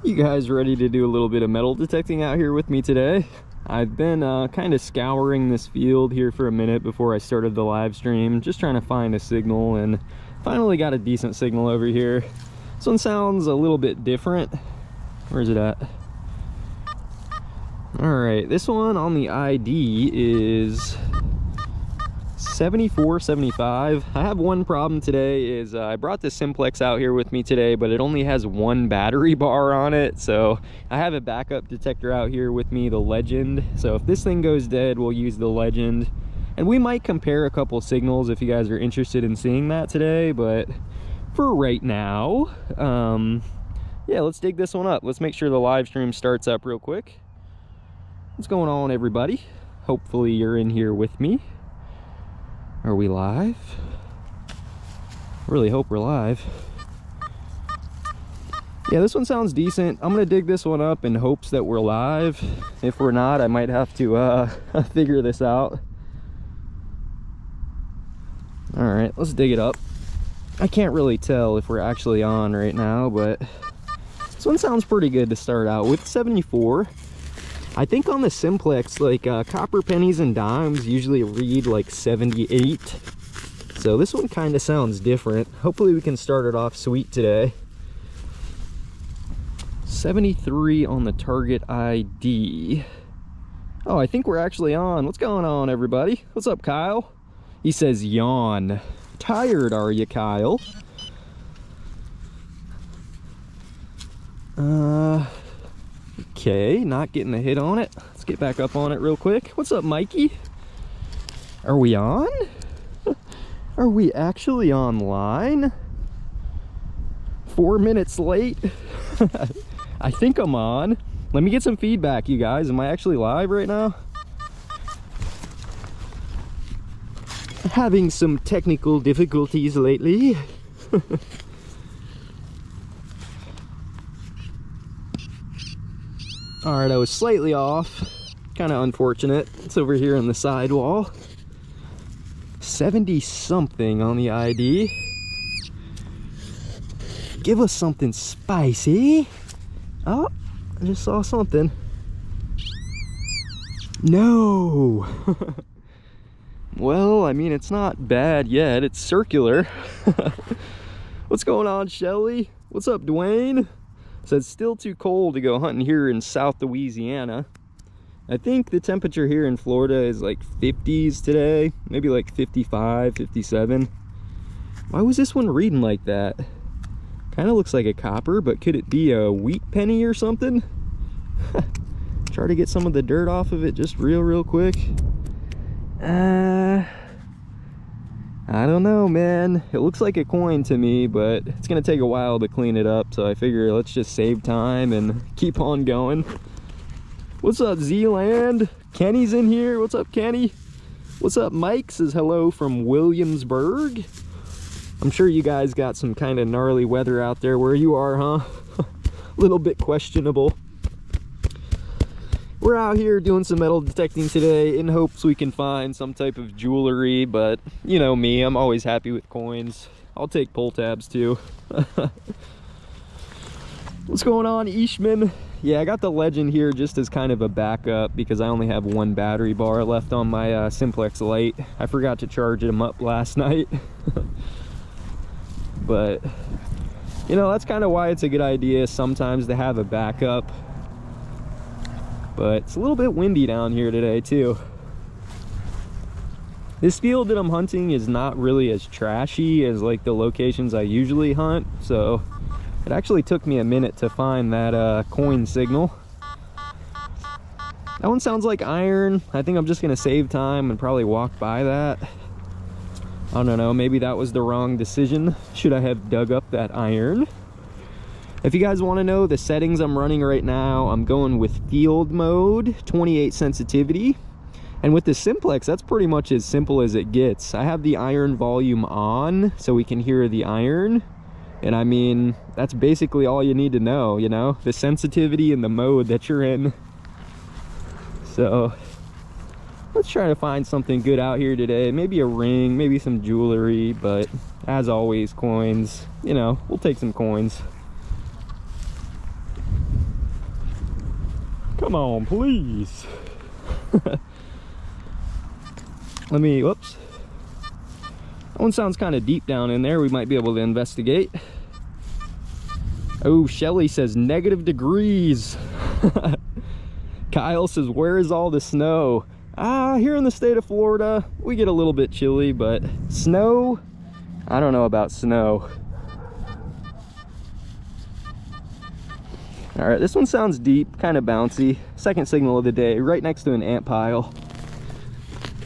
You guys ready to do a little bit of metal detecting out here with me today? I've been kind of scouring this field here for a minute before I started the live stream, just trying to find a signal, and finally got a decent signal over here. This one sounds a little bit different. Where's it at? Alright, this one on the ID is 7475. I have one problem today is I brought the Simplex out here with me today, but it only has one battery bar on it. So I have a backup detector out here with me, the Legend. So if this thing goes dead, we'll use the Legend. And we might compare a couple signals if you guys are interested in seeing that today. But for right now, yeah, let's dig this one up. Let's make sure the live stream starts up real quick. What's going on, everybody? Hopefully you're in here with me. Are we live? I really hope we're live. Yeah, this one sounds decent. I'm gonna dig this one up in hopes that we're live. If we're not, I might have to figure this out. All right, let's dig it up. I can't really tell if we're actually on right now, but this one sounds pretty good to start out with. 74. I think on the Simplex, like copper pennies and dimes usually read like 78. So this one kind of sounds different. Hopefully we can start it off sweet today. 73 on the target ID. Oh, I think we're actually on. What's going on, everybody? What's up, Kyle? He says yawn. Tired, are you, Kyle? Okay, not getting a hit on it. Let's get back up on it real quick. What's up, Mikey? Are we on? Are we actually online? 4 minutes late. I think I'm on. Let me get some feedback, you guys. Am I actually live right now? Having some technical difficulties lately. All right, I was slightly off. Kind of unfortunate. It's over here on the sidewall. 70 something on the ID. Give us something spicy. Oh, I just saw something. No. Well, I mean, it's not bad yet. It's circular. What's going on, Shelly? What's up, Dwayne? So it's still too cold to go hunting here in South Louisiana. I think the temperature here in Florida is like 50s today, maybe like 55, 57. Why was this one reading like that? Kind of looks like a copper, but could it be a wheat penny or something? Try to get some of the dirt off of it just real quick. I don't know, man. It looks like a coin to me, but it's gonna take a while to clean it up, so I figure let's just save time and keep on going. What's up, Zealand? Kenny's in here. What's up, Kenny? What's up, Mike? Says hello from Williamsburg. I'm sure you guys got some kind of gnarly weather out there where you are, huh? A little bit questionable. We're out here doing some metal detecting today in hopes we can find some type of jewelry, but you know me, I'm always happy with coins. I'll take pull tabs too. What's going on, Ishman? Yeah, I got the Legend here just as kind of a backup because I only have one battery bar left on my Simplex Lite. I forgot to charge them up last night. But you know, that's kind of why it's a good idea sometimes to have a backup. But it's a little bit windy down here today too. This field that I'm hunting is not really as trashy as like the locations I usually hunt, so it actually took me a minute to find that coin signal. That one sounds like iron. I think I'm just gonna save time and probably walk by that. I don't know, maybe that was the wrong decision. Should I have dug up that iron? If you guys want to know the settings I'm running right now, I'm going with field mode, 28 sensitivity. And with the Simplex, that's pretty much as simple as it gets. I have the iron volume on so we can hear the iron. And I mean, that's basically all you need to know, you know, the sensitivity and the mode that you're in. So let's try to find something good out here today. Maybe a ring, maybe some jewelry, but as always, coins. You know, we'll take some coins. Come on, please. Let me, whoops. That one sounds kind of deep down in there. We might be able to investigate. Oh, Shelly says negative degrees. Kyle says, where is all the snow? Here in the state of Florida, we get a little bit chilly, but snow, I don't know about snow. All right, this one sounds deep, kind of bouncy. Second signal of the day, right next to an ant pile.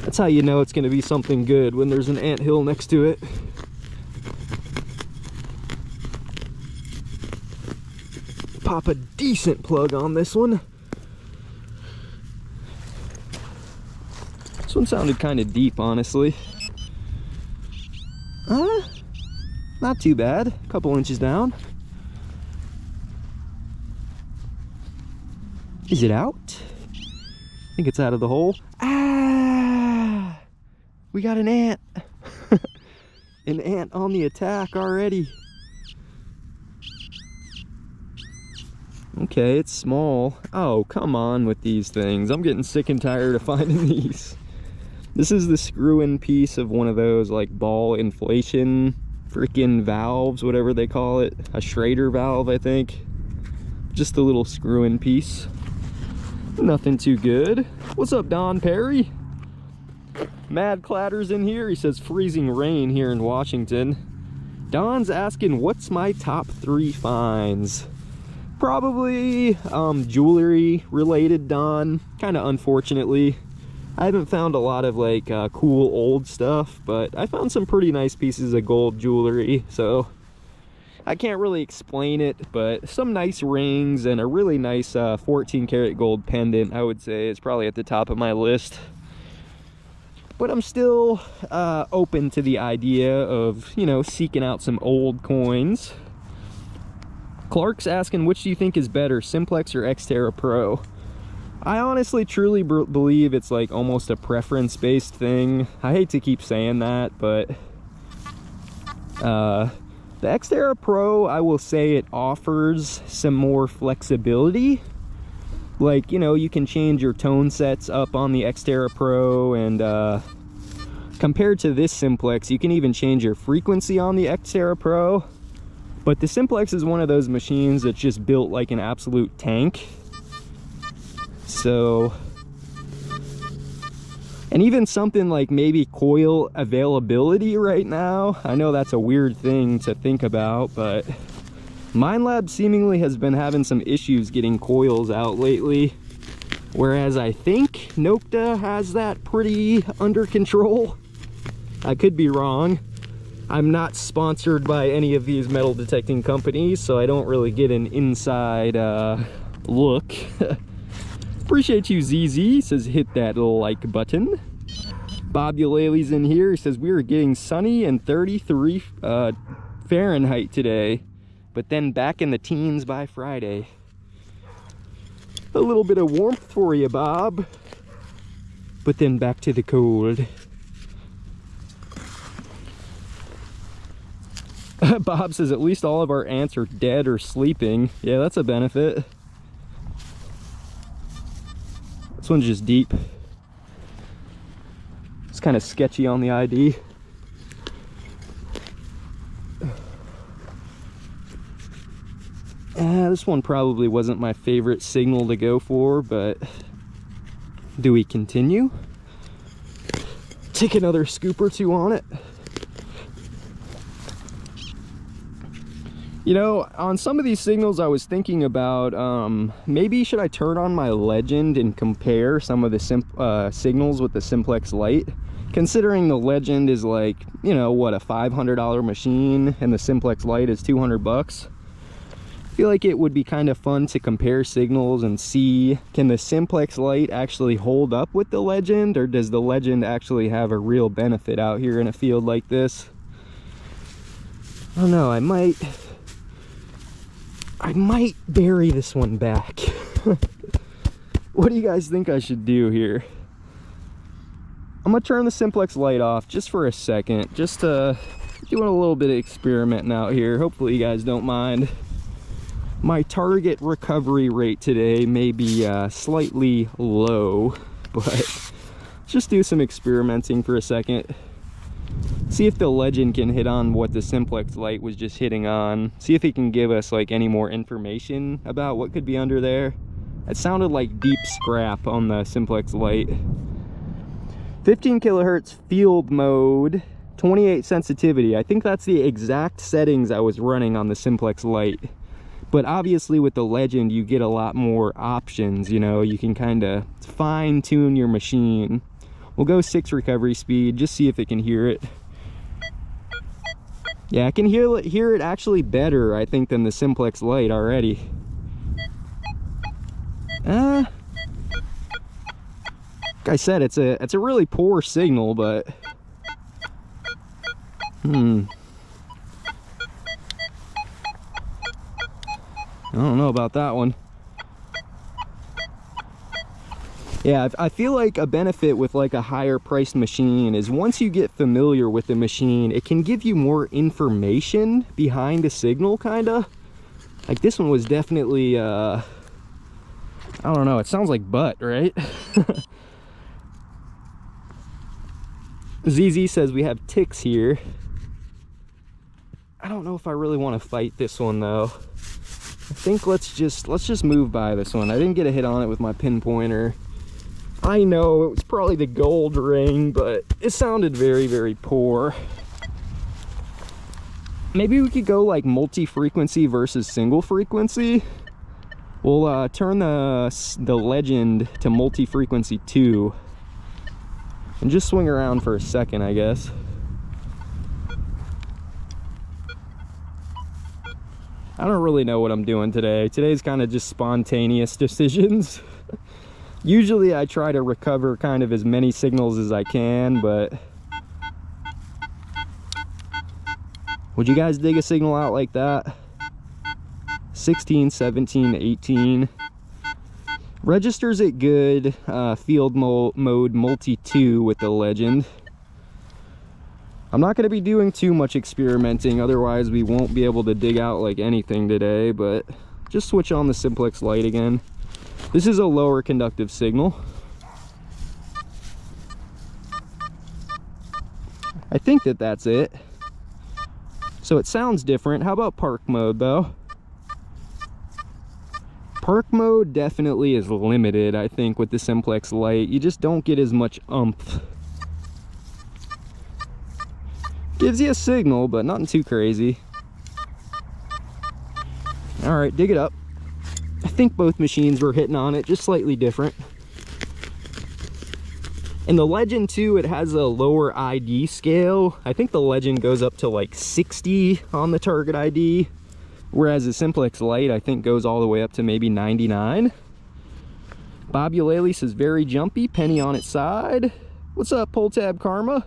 That's how you know it's gonna be something good, when there's an ant hill next to it. Pop a decent plug on this one. This one sounded kind of deep, honestly. Not too bad. A couple inches down. Is it out? I think it's out of the hole. We got an ant. An ant on the attack already. Okay, it's small. Oh, come on with these things. I'm getting sick and tired of finding these. This is the screw-in piece of one of those like ball inflation freaking valves, whatever they call it. A Schrader valve, I think. Just a little screw-in piece. Nothing too good. What's up, Don Perry? Mad Clatter's in here. He says freezing rain here in Washington. Don's asking, what's my top 3 finds? Probably jewelry related, Don. Kind of unfortunately. I haven't found a lot of like cool old stuff, but I found some pretty nice pieces of gold jewelry, so I can't really explain it, but some nice rings and a really nice 14 karat gold pendant, I would say, is probably at the top of my list. But I'm still open to the idea of, you know, seeking out some old coins. Clark's asking, which do you think is better, Simplex or Xterra Pro? I honestly truly believe it's like almost a preference-based thing. I hate to keep saying that, but the Xterra Pro, I will say it offers some more flexibility. Like, you know, you can change your tone sets up on the Xterra Pro, and compared to this Simplex, you can even change your frequency on the Xterra Pro. But the Simplex is one of those machines that's just built like an absolute tank. So, and even something like maybe coil availability right now, I know that's a weird thing to think about, but Minelab seemingly has been having some issues getting coils out lately, whereas I think Nokta has that pretty under control. I could be wrong. I'm not sponsored by any of these metal detecting companies, so I don't really get an inside look. Appreciate you, ZZ. Says hit that like button. Bobulele's in here. He says we are getting sunny and 33 Fahrenheit today, but then back in the teens by Friday. A little bit of warmth for you, Bob, but then back to the cold. Bob says at least all of our ants are dead or sleeping. Yeah, that's a benefit. This one's just deep. It's kind of sketchy on the ID. This one probably wasn't my favorite signal to go for, but do we continue? Take another scoop or two on it. You know, on some of these signals I was thinking about maybe should I turn on my Legend and compare some of the signals with the Simplex Lite, considering the Legend is like, you know, what, a $500 machine and the Simplex Lite is 200 bucks. I feel like it would be kind of fun to compare signals and see, can the Simplex Lite actually hold up with the Legend, or does the Legend actually have a real benefit out here in a field like this? I don't know, I might bury this one back. What do you guys think I should do here? I'm gonna turn the Simplex Lite off just for a second, just doing a little bit of experimenting out here. Hopefully you guys don't mind. My target recovery rate today may be slightly low, but let's just do some experimenting for a second. See if the legend can hit on what the Simplex Lite was just hitting on. See if it can give us like any more information about what could be under there. It sounded like deep scrap on the Simplex Lite. 15 kilohertz field mode, 28 sensitivity. I think that's the exact settings I was running on the Simplex Lite. But obviously with the legend you get a lot more options, you know, you can kind of fine tune your machine. We'll go 6 recovery speed, just see if it can hear it. Yeah, I can hear it actually better, I think, than the Simplex Lite already. Like I said, it's a really poor signal, but I don't know about that one. Yeah, I feel like a benefit with like a higher priced machine is once you get familiar with the machine, it can give you more information behind the signal, kinda. Like this one was definitely, I don't know, it sounds like butt, right? ZZ says we have ticks here. I don't know if I really want to fight this one though. I think let's just move by this one. I didn't get a hit on it with my pinpointer. I know it was probably the gold ring, but it sounded very, very poor. Maybe we could go like multi-frequency versus single frequency. We'll turn the legend to multi-frequency 2 and just swing around for a second, I guess. I don't really know what I'm doing today. Today's kind of just spontaneous decisions. Usually I try to recover kind of as many signals as I can, but would you guys dig a signal out like that? 16, 17, 18. Registers it good. Field mode multi 2 with the legend. I'm not going to be doing too much experimenting, otherwise we won't be able to dig out like anything today, but just switch on the Simplex Lite again. This is a lower conductive signal. I think that's it. So it sounds different. How about park mode though? Park mode definitely is limited, I think, with the Simplex Lite. You just don't get as much oomph. Gives you a signal, but nothing too crazy. All right, dig it up. I think both machines were hitting on it, just slightly different. In the Legend 2, it has a lower ID scale. I think the Legend goes up to like 60 on the target ID, whereas the Simplex Lite, I think, goes all the way up to maybe 99. Bobulele says very jumpy, penny on its side. What's up, Pull Tab Karma?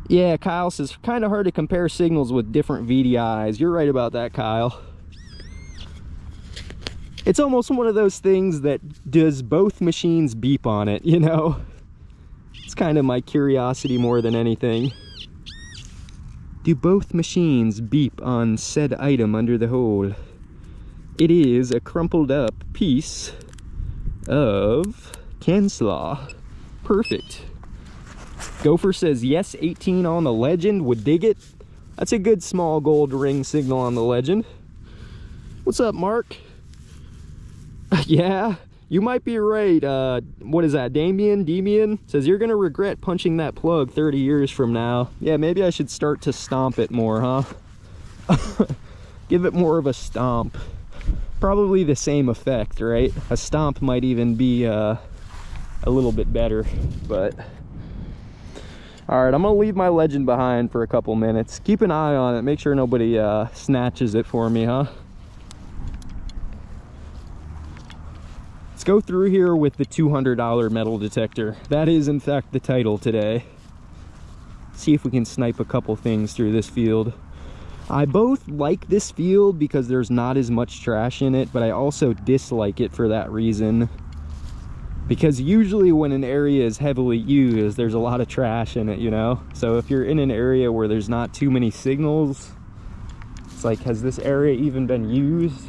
Yeah, Kyle says kind of hard to compare signals with different VDIs. You're right about that, Kyle. It's almost one of those things that does both machines beep on it, you know? It's kind of my curiosity more than anything. Do both machines beep on said item under the hole? It is a crumpled up piece of Canslaw. Perfect. Gopher says yes, 18 on the Legend, would dig it. That's a good small gold ring signal on the Legend. What's up, Mark? Yeah, you might be right. What is that, Demian says you're gonna regret punching that plug 30 years from now. Yeah, maybe I should start to stomp it more, huh? Give it more of a stomp. Probably the same effect, right? A stomp might even be a little bit better, but all right, I'm gonna leave my Legend behind for a couple minutes. Keep an eye on it, make sure nobody snatches it for me, huh? Let's go through here with the $200 metal detector. That is in fact the title today. See if we can snipe a couple things through this field. I both like this field because there's not as much trash in it, but I also dislike it for that reason. Because usually when an area is heavily used, there's a lot of trash in it, you know? So if you're in an area where there's not too many signals, It's like, has this area even been used?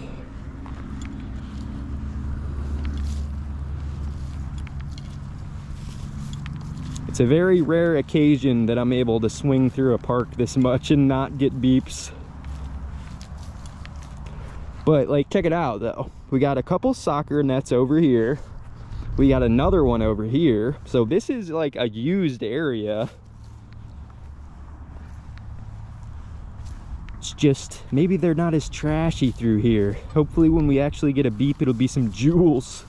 It's a very rare occasion that I'm able to swing through a park this much and not get beeps. But like, check it out though. We got a couple soccer nets over here. We got another one over here. So this is like a used area. It's just, maybe they're not as trashy through here. Hopefully when we actually get a beep, it'll be some jewels.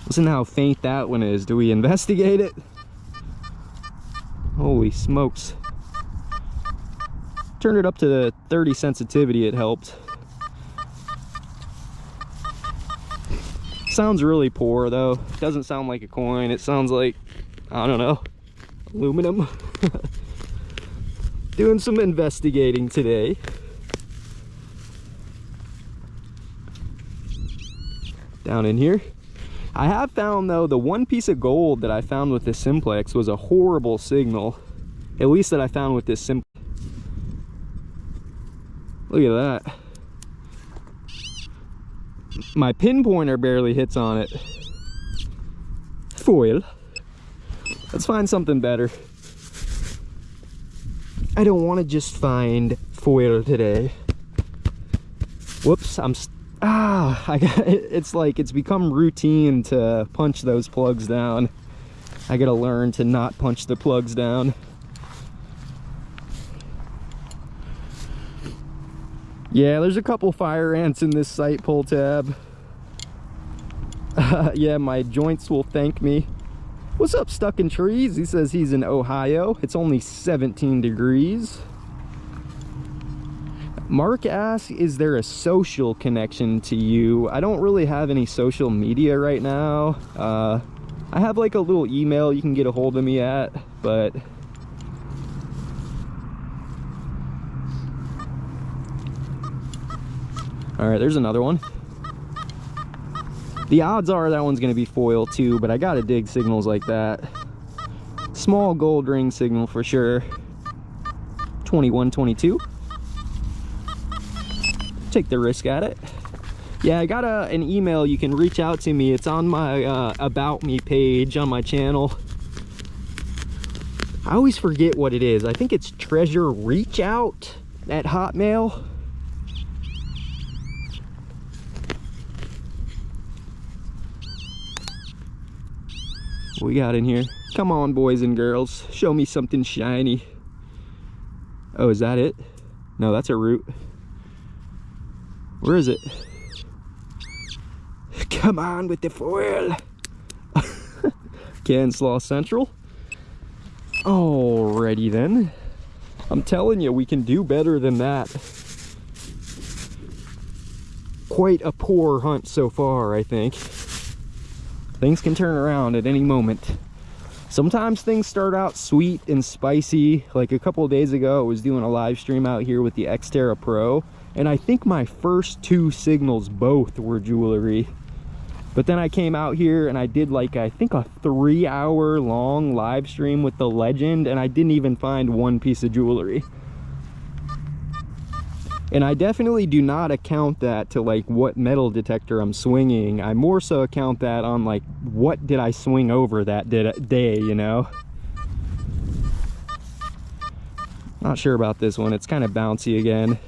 Listen how faint that one is. Do we investigate it? Holy smokes. Turned it up to the 30 sensitivity, it helped. Sounds really poor though. It doesn't sound like a coin. It sounds like, I don't know, aluminum. Doing some investigating today. Down in here. I have found though, the one piece of gold that I found with this simplex was a horrible signal. At least that I found with this simplex. Look at that. My pinpointer barely hits on it. Foil. Let's find something better. I don't want to just find foil today. Whoops, it's like it's become routine to punch those plugs down. I gotta learn to not punch the plugs down. Yeah, there's a couple fire ants in this sight pull tab. Yeah, my joints will thank me. What's up, Stuck in Trees? He says he's in Ohio. It's only 17 degrees. Mark asks, is there a social connection to you? I don't really have any social media right now. I have like a little email you can get a hold of me at, but all right, there's another one. The odds are that one's gonna be foil too, but I gotta dig signals like that. Small gold ring signal for sure. 21, 22. Take the risk at it. Yeah, I got an email. You can reach out to me. It's on my About Me page on my channel. I always forget what it is. I think it's Treasure Reach Out at Hotmail. What we got in here? Come on, boys and girls, show me something shiny. Oh, is that it? No, that's a root. Where is it? Come on with the foil. Canslaw Central. Alrighty then. I'm telling you, we can do better than that. Quite a poor hunt so far, I think. Things can turn around at any moment. Sometimes things start out sweet and spicy. Like a couple of days ago, I was doing a live stream out here with the Xterra Pro, and I think my first two signals both were jewelry. But then I came out here and I did like, I think a 3-hour long live stream with the Legend, and I didn't even find one piece of jewelry. And I definitely do not account that to like what metal detector I'm swinging. I more so account that on like, what did I swing over that day, you know? Not sure about this one. It's kind of bouncy again.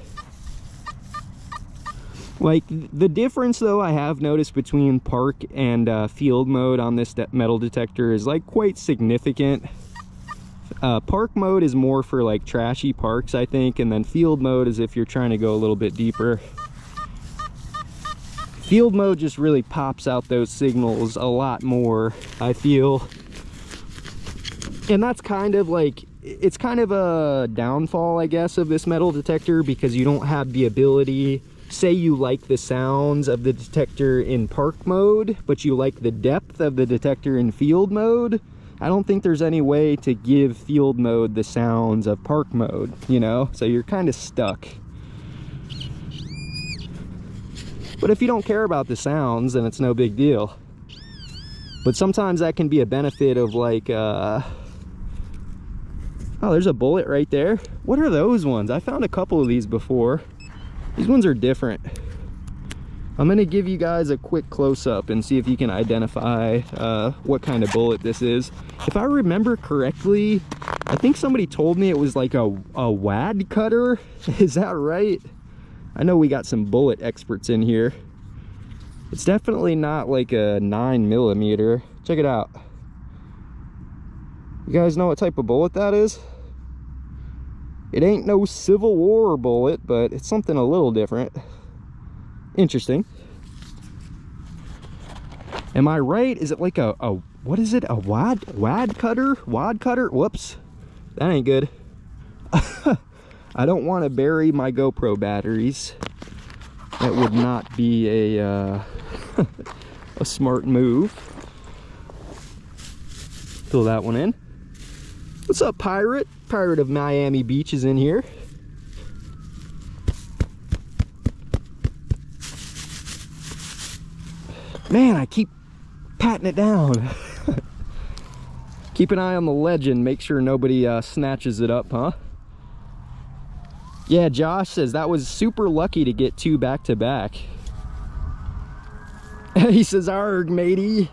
Like, the difference though I have noticed between park and field mode on this metal detector is like quite significant. Park mode is more for like trashy parks, I think, and then field mode is if you're trying to go a little bit deeper. Field mode just really pops out those signals a lot more, I feel. And that's kind of like, it's kind of a downfall, I guess, of this metal detector, because you don't have the ability, say you like the sounds of the detector in park mode, but you like the depth of the detector in field mode. I don't think there's any way to give field mode the sounds of park mode, you know? So you're kind of stuck. But if you don't care about the sounds, then it's no big deal. But sometimes that can be a benefit of like Oh, there's a bullet right there. What are those ones? I found a couple of these before. These ones are different. I'm gonna give you guys a quick close-up and see if you can identify what kind of bullet this is. If I remember correctly, I think somebody told me it was like a wad cutter. Is that right? I know we got some bullet experts in here. It's definitely not like a 9mm. Check it out. You guys know what type of bullet that is? It ain't no Civil War bullet, but it's something a little different. Interesting. Am I right? Is it like a what is it? A wad cutter? Wad cutter? Whoops. That ain't good. I don't want to bury my GoPro batteries. That would not be a a smart move. Fill that one in. What's up, Pirate? Pirate of Miami Beach is in here. Man, I keep patting it down. Keep an eye on the legend. Make sure nobody snatches it up, huh? Yeah, Josh says that was super lucky to get 2 back-to-back. He says, arg, matey.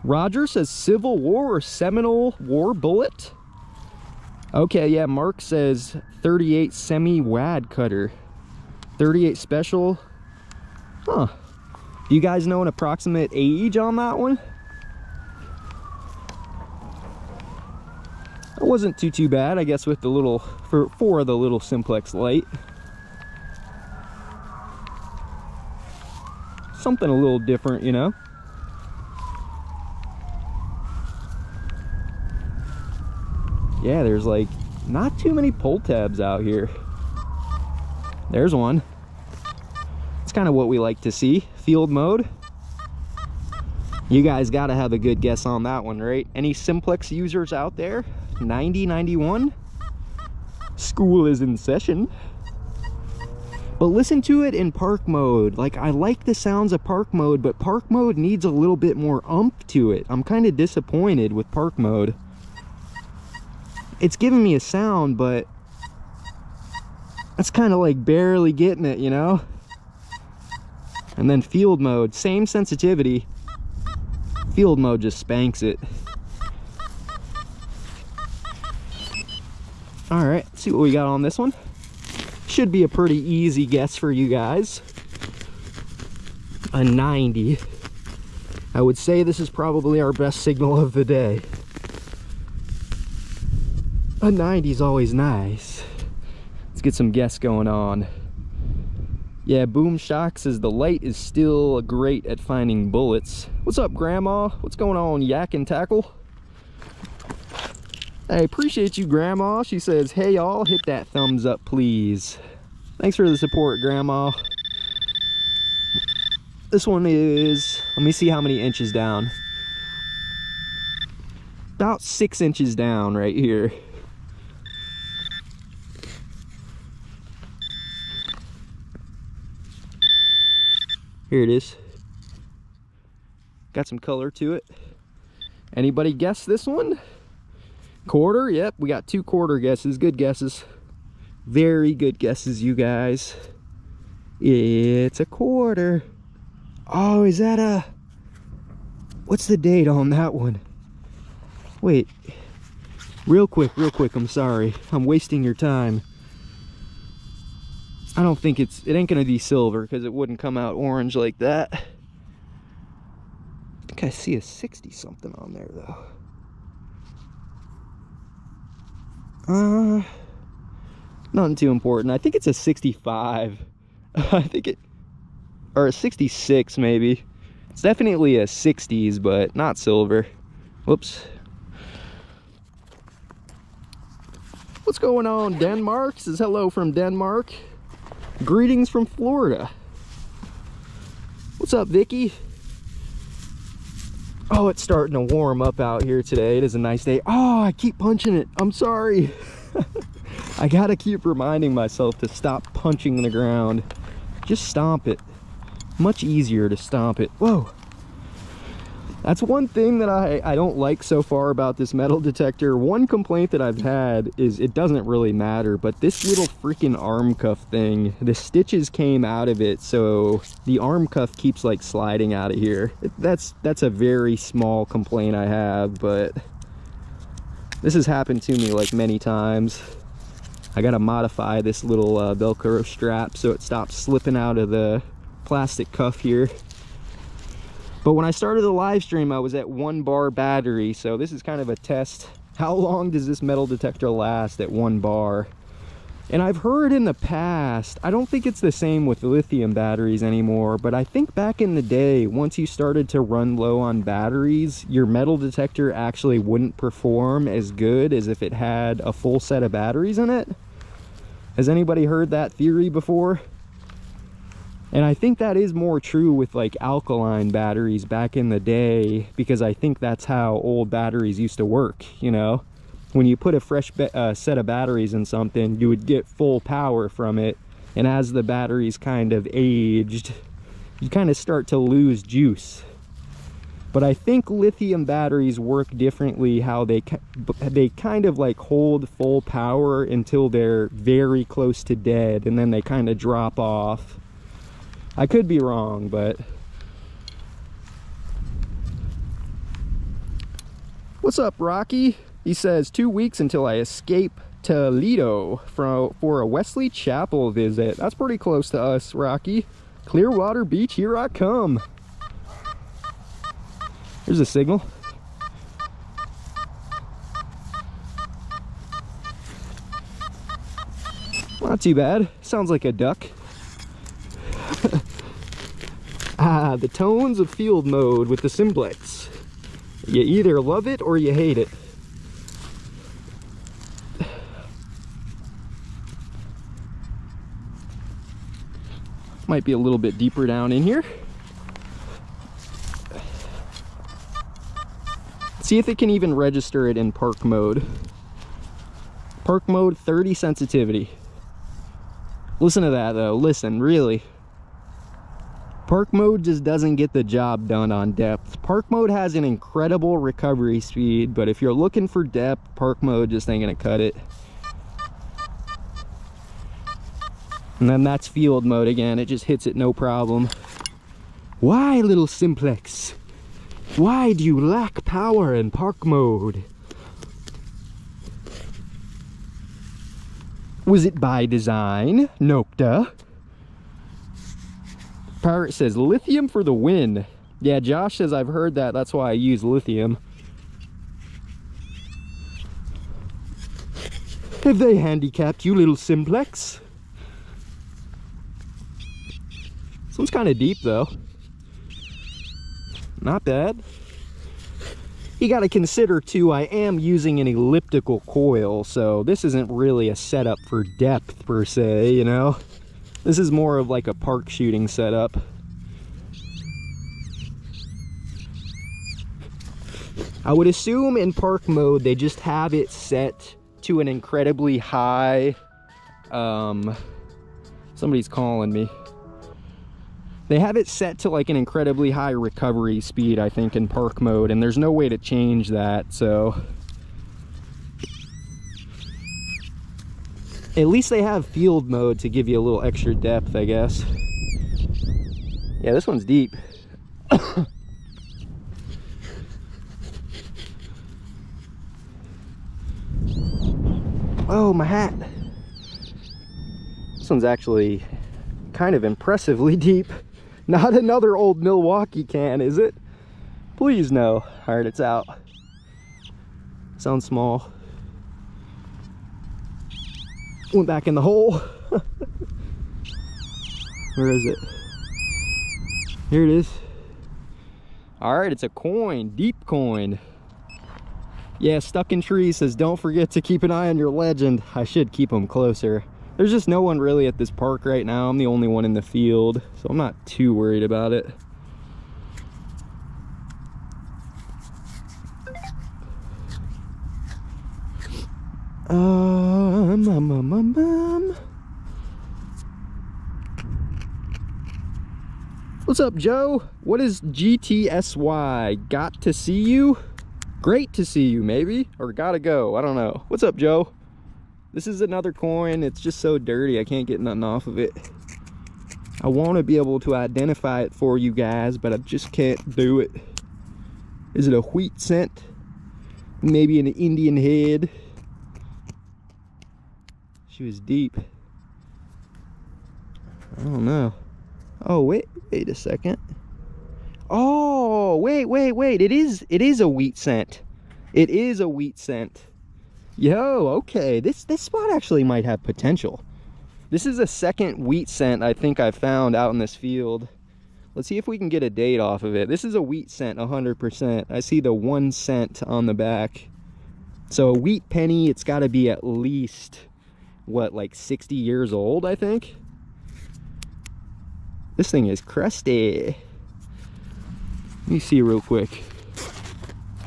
Roger says Civil War or Seminole War bullet. Okay, yeah, Mark says 38 semi-wad cutter. 38 special. Huh. Do you guys know an approximate age on that one? It wasn't too bad, I guess, with the little, for the little Simplex Lite. Something a little different, you know? Yeah, there's like not too many pull tabs out here. There's one. It's kind of what we like to see. Field mode. You guys got to have a good guess on that one, right? Any Simplex users out there? 90, 91? School is in session. But listen to it in park mode. Like, I like the sounds of park mode, but park mode needs a little bit more oomph to it. I'm kind of disappointed with park mode. It's giving me a sound, but it's kind of like barely getting it, you know? And then field mode, same sensitivity. Field mode just spanks it. All right, let's see what we got on this one. Should be a pretty easy guess for you guys. A 90. I would say this is probably our best signal of the day. A 90 is always nice. Let's get some guess going on. Yeah, Boom Shock says the light is still great at finding bullets. What's up, Grandma? What's going on, Yak and Tackle? I appreciate you, Grandma. She says, hey y'all, hit that thumbs up, please. Thanks for the support, Grandma. This one is, let me see how many inches down. About 6 inches down right here. Here it is. Got some color to it. Anybody guess this one? Quarter? Yep, we got 2 quarter guesses. Good guesses. Very good guesses, you guys. It's a quarter. Oh, is that a... What's the date on that one? Wait. Real quick, I'm sorry. I'm wasting your time. I don't think it ain't gonna be silver because it wouldn't come out orange like that. I think I see a 60 something on there though. Nothing too important. I think it's a 65. I think it, or a 66 maybe. It's definitely a 60s, but not silver. Whoops. What's going on, Denmark? Says hello from Denmark. Greetings from Florida. What's up, Vicky? Oh, it's starting to warm up out here today. It is a nice day. Oh, I keep punching it. I'm sorry. I gotta keep reminding myself to stop punching the ground. Just stomp it. Much easier to stomp it. Whoa. That's one thing that I don't like so far about this metal detector. One complaint that I've had is it doesn't really matter, but this little freaking arm cuff thing, the stitches came out of it, so the arm cuff keeps like sliding out of here. That's a very small complaint I have, but this has happened to me like many times. I gotta modify this little Velcro strap so it stops slipping out of the plastic cuff here. But when I started the live stream, I was at 1 bar battery, so this is kind of a test. How long does this metal detector last at 1 bar? And I've heard in the past, I don't think it's the same with lithium batteries anymore, but I think back in the day, once you started to run low on batteries, your metal detector actually wouldn't perform as good as if it had a full set of batteries in it. Has anybody heard that theory before? And I think that is more true with like alkaline batteries back in the day, because I think that's how old batteries used to work, you know? When you put a fresh set of batteries in something, you would get full power from it. And as the batteries kind of aged, you kind of start to lose juice. But I think lithium batteries work differently, how they kind of like hold full power until they're very close to dead, and then they kind of drop off. I could be wrong, but what's up, Rocky? He says 2 weeks until I escape Toledo for a Wesley Chapel visit. That's pretty close to us, Rocky. Clearwater Beach, here I come. Here's a signal. Not too bad. Sounds like a duck. The tones of field mode with the Simplex. You either love it or you hate it. Might be a little bit deeper down in here. See if it can even register it in park mode. Park mode 30 sensitivity. Listen to that though, listen, really. Park mode just doesn't get the job done on depth. Park mode has an incredible recovery speed, but if you're looking for depth, park mode just ain't gonna cut it. And then that's field mode again, it just hits it no problem. Why, little Simplex? Why do you lack power in park mode? Was it by design, Nokta? Pirate says, lithium for the win. Yeah, Josh says, I've heard that. That's why I use lithium. Have they handicapped you, little Simplex? This one's kind of deep, though. Not bad. You got to consider, too, I am using an elliptical coil, so this isn't really a setup for depth, per se, you know? This is more of like a park shooting setup. I would assume in park mode they just have it set to an incredibly high... somebody's calling me. They have it set to like an incredibly high recovery speed, I think, in park mode, and there's no way to change that, so... At least they have field mode to give you a little extra depth, I guess. Yeah, this one's deep. Oh, my hat. This one's actually kind of impressively deep. Not another old Milwaukee can, is it? Please no. All right, it's out. Sounds small. Went back in the hole. Where is it? Here it is. All right, it's a coin, deep coin. Yeah, Stuck in Trees says, don't forget to keep an eye on your legend. I should keep them closer. There's just no one really at this park right now. I'm the only one in the field, so I'm not too worried about it. What's up, Joe? What is GTSY? Got to see you? Great to see you, maybe? Or gotta go, I don't know. What's up, Joe? This is another coin. It's just so dirty, I can't get nothing off of it. I want to be able to identify it for you guys, but I just can't do it. Is it a wheat cent? Maybe an Indian head? She was deep. I don't know. Oh, wait a second. Oh, wait. It is a wheat cent. It is a wheat cent. Yo, okay. This spot actually might have potential. This is a second wheat cent I think I found out in this field. Let's see if we can get a date off of it. This is a wheat cent, 100%. I see the 1 cent on the back. So a wheat penny, it's got to be at least, what, like 60 years old, I think? This thing is crusty. Let me see real quick.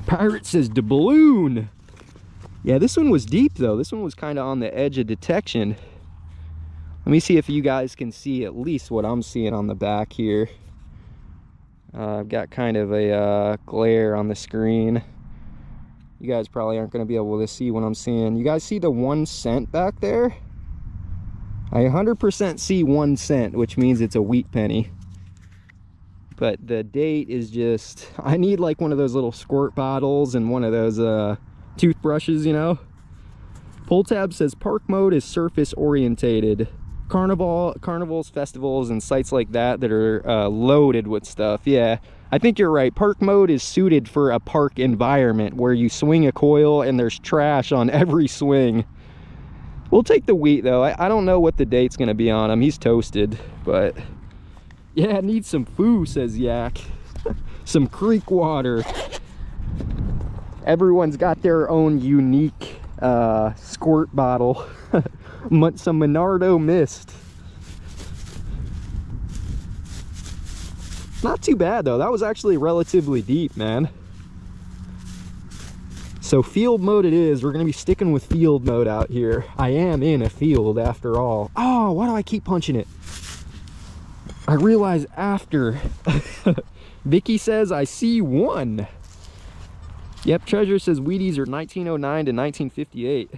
Pirate says doubloon. Yeah, this one was deep though. This one was kind of on the edge of detection. Let me see if you guys can see at least what I'm seeing on the back here. I've got kind of a glare on the screen. You guys probably aren't going to be able to see what I'm seeing. You guys see the 1 cent back there? I 100% see 1 cent, which means it's a wheat penny. But the date is just, I need like one of those little squirt bottles and one of those toothbrushes, you know. Pull tab says park mode is surface orientated. Carnivals, festivals, and sites like that are loaded with stuff. Yeah, I think you're right. Park mode is suited for a park environment where you swing a coil and there's trash on every swing. We'll take the wheat though. I don't know what the date's gonna be on him. He's toasted, but yeah, need some foo, says Yak. Some creek water. Everyone's got their own unique squirt bottle. Some Monardo mist. Not too bad though. That was actually relatively deep, man. So field mode it is. We're gonna be sticking with field mode out here. I am in a field after all. Oh, why do I keep punching it? I realize after. Vicky says I see 1. Yep, Treasure says Wheaties are 1909 to 1958.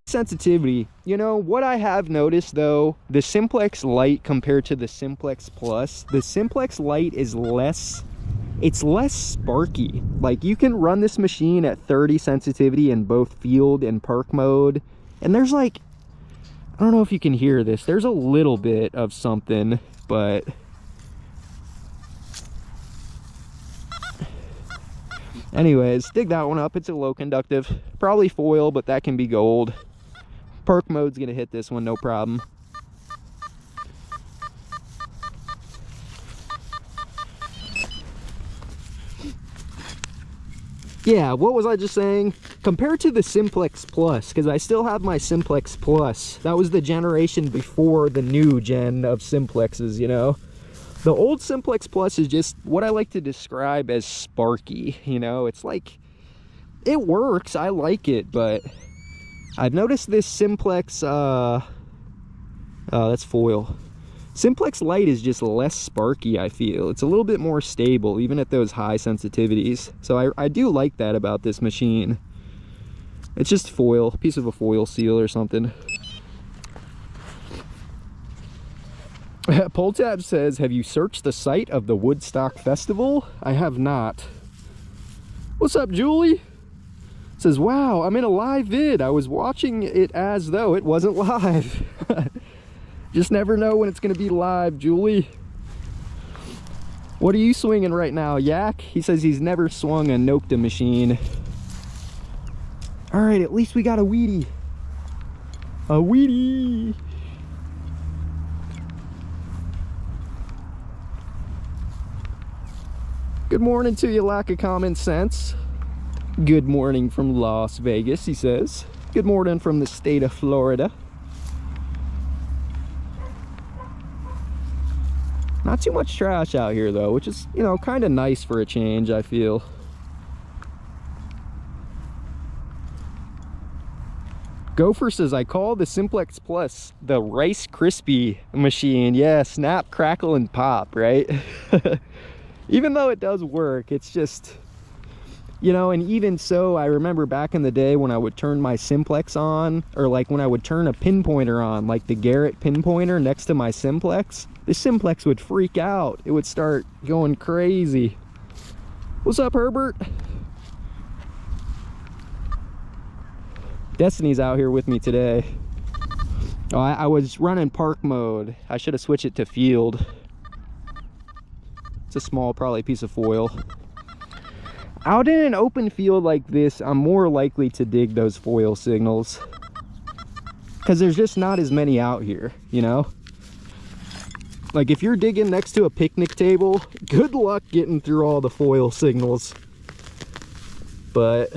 Sensitivity. You know, what I have noticed though, the Simplex Lite compared to the Simplex Plus, the Simplex Lite is less sparky. Like, you can run this machine at 30 sensitivity in both field and park mode, and there's like, I don't know if you can hear this, there's a little bit of something, but anyways, dig that one up. It's a low conductive, probably foil, but that can be gold. Park mode's gonna hit this one, no problem. Yeah, what was I just saying? Compared to the Simplex Plus, because I still have my Simplex Plus. That was the generation before the new gen of Simplexes, you know? The old Simplex Plus is just what I like to describe as sparky, you know? It's like, it works, I like it, but I've noticed this Simplex, oh, that's foil. Simplex Lite is just less sparky, I feel. It's a little bit more stable, even at those high sensitivities. So I do like that about this machine. It's just foil, a piece of a foil seal or something. Pull tab says, have you searched the site of the Woodstock Festival? I have not. What's up, Julie? Says, wow, I'm in a live vid. I was watching it as though it wasn't live. Just never know when it's gonna be live, Julie. What are you swinging right now, Yak? He says he's never swung a Nokta machine. All right, at least we got a Wheatie. A Wheatie. Good morning to you, lack of common sense. Good morning from Las Vegas, he says. Good morning from the state of Florida. Not too much trash out here though, which is, you know, kind of nice for a change, I feel. Gopher says, I call the Simplex Plus the Rice Krispie machine. Yeah, snap, crackle, and pop, right? Even though it does work, it's just, you know, and even so, I remember back in the day when I would turn my Simplex on, or like when I would turn a pinpointer on, like the Garrett pinpointer next to my Simplex, the Simplex would freak out. It would start going crazy. What's up, Herbert? Destiny's out here with me today. Oh, I was running park mode. I should have switched it to field. It's a small, probably piece of foil. Out in an open field like this, I'm more likely to dig those foil signals, because there's just not as many out here, you know? Like if you're digging next to a picnic table, good luck getting through all the foil signals. But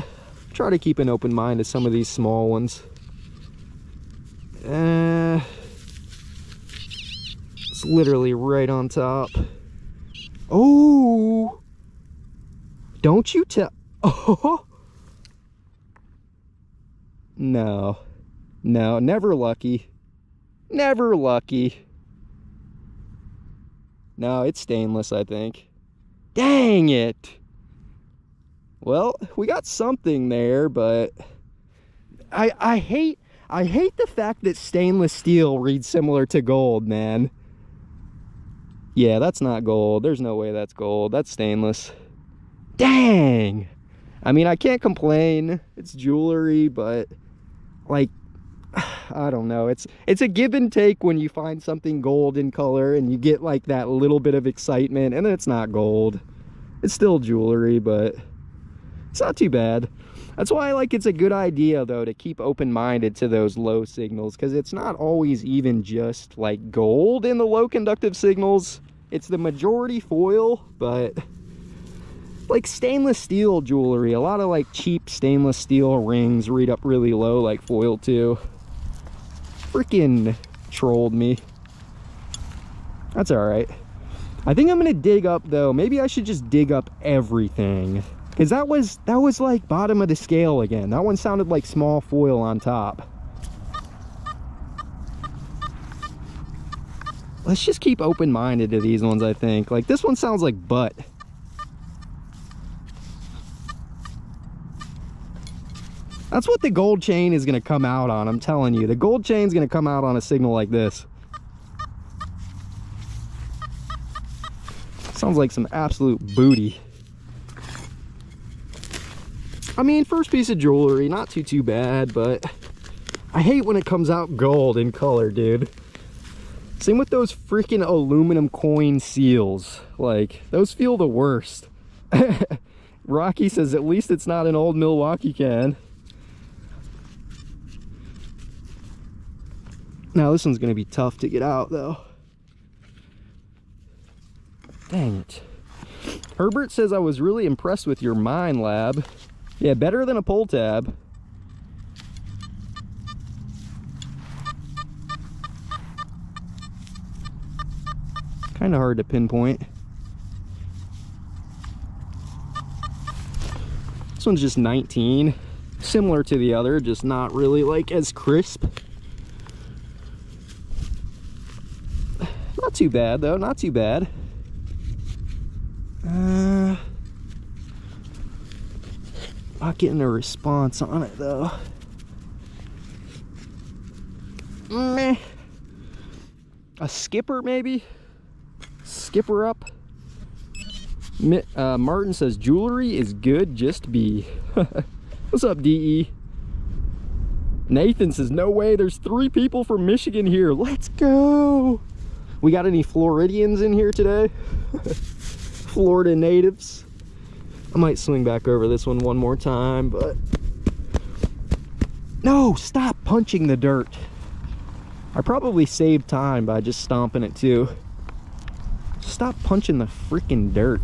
try to keep an open mind to some of these small ones. It's literally right on top. Oh, don't you tell. Oh, no, never lucky, never lucky. No, it's stainless, I think. Dang it. Well, we got something there, but I hate the fact that stainless steel reads similar to gold, man. Yeah, that's not gold. There's no way that's gold. That's stainless. Dang. I mean, I can't complain. It's jewelry, but like, I don't know. It's a give and take when you find something gold in color and you get like that little bit of excitement, and then it's not gold. It's still jewelry, but it's not too bad. That's why it's a good idea though to keep open-minded to those low signals, because it's not always even just like gold in the low conductive signals. It's the majority foil, but like stainless steel jewelry, a lot of like cheap stainless steel rings read up really low like foil too. Freaking trolled me. That's all right. I think I'm gonna dig up though. Maybe I should just dig up everything, because that was like bottom of the scale again. That one sounded like small foil on top. Let's just keep open-minded to these ones, I think. Like this one sounds like butt. That's what the gold chain is gonna come out on, I'm telling you. The gold chain's gonna come out on a signal like this. Sounds like some absolute booty. I mean, first piece of jewelry, not too bad, but I hate when it comes out gold in color, dude. Same with those freaking aluminum coin seals. Like, those feel the worst. Rocky says, at least it's not an old Milwaukee can. Now, this one's gonna be tough to get out, though. Dang it. Herbert says, I was really impressed with your mine lab. Yeah, better than a pull tab. Kind of hard to pinpoint. This one's just 19. Similar to the other, just not really like as crisp. Not too bad though, not too bad. Not getting a response on it though. Meh. A skipper maybe? Skipper up. Martin says jewelry is good, just be. What's up, DE? Nathan says no way, there's 3 people from Michigan here. Let's go. We got any Floridians in here today? Florida natives. I might swing back over this one more time, but no, stop punching the dirt. I probably saved time by just stomping it too. Stop punching the freaking dirt.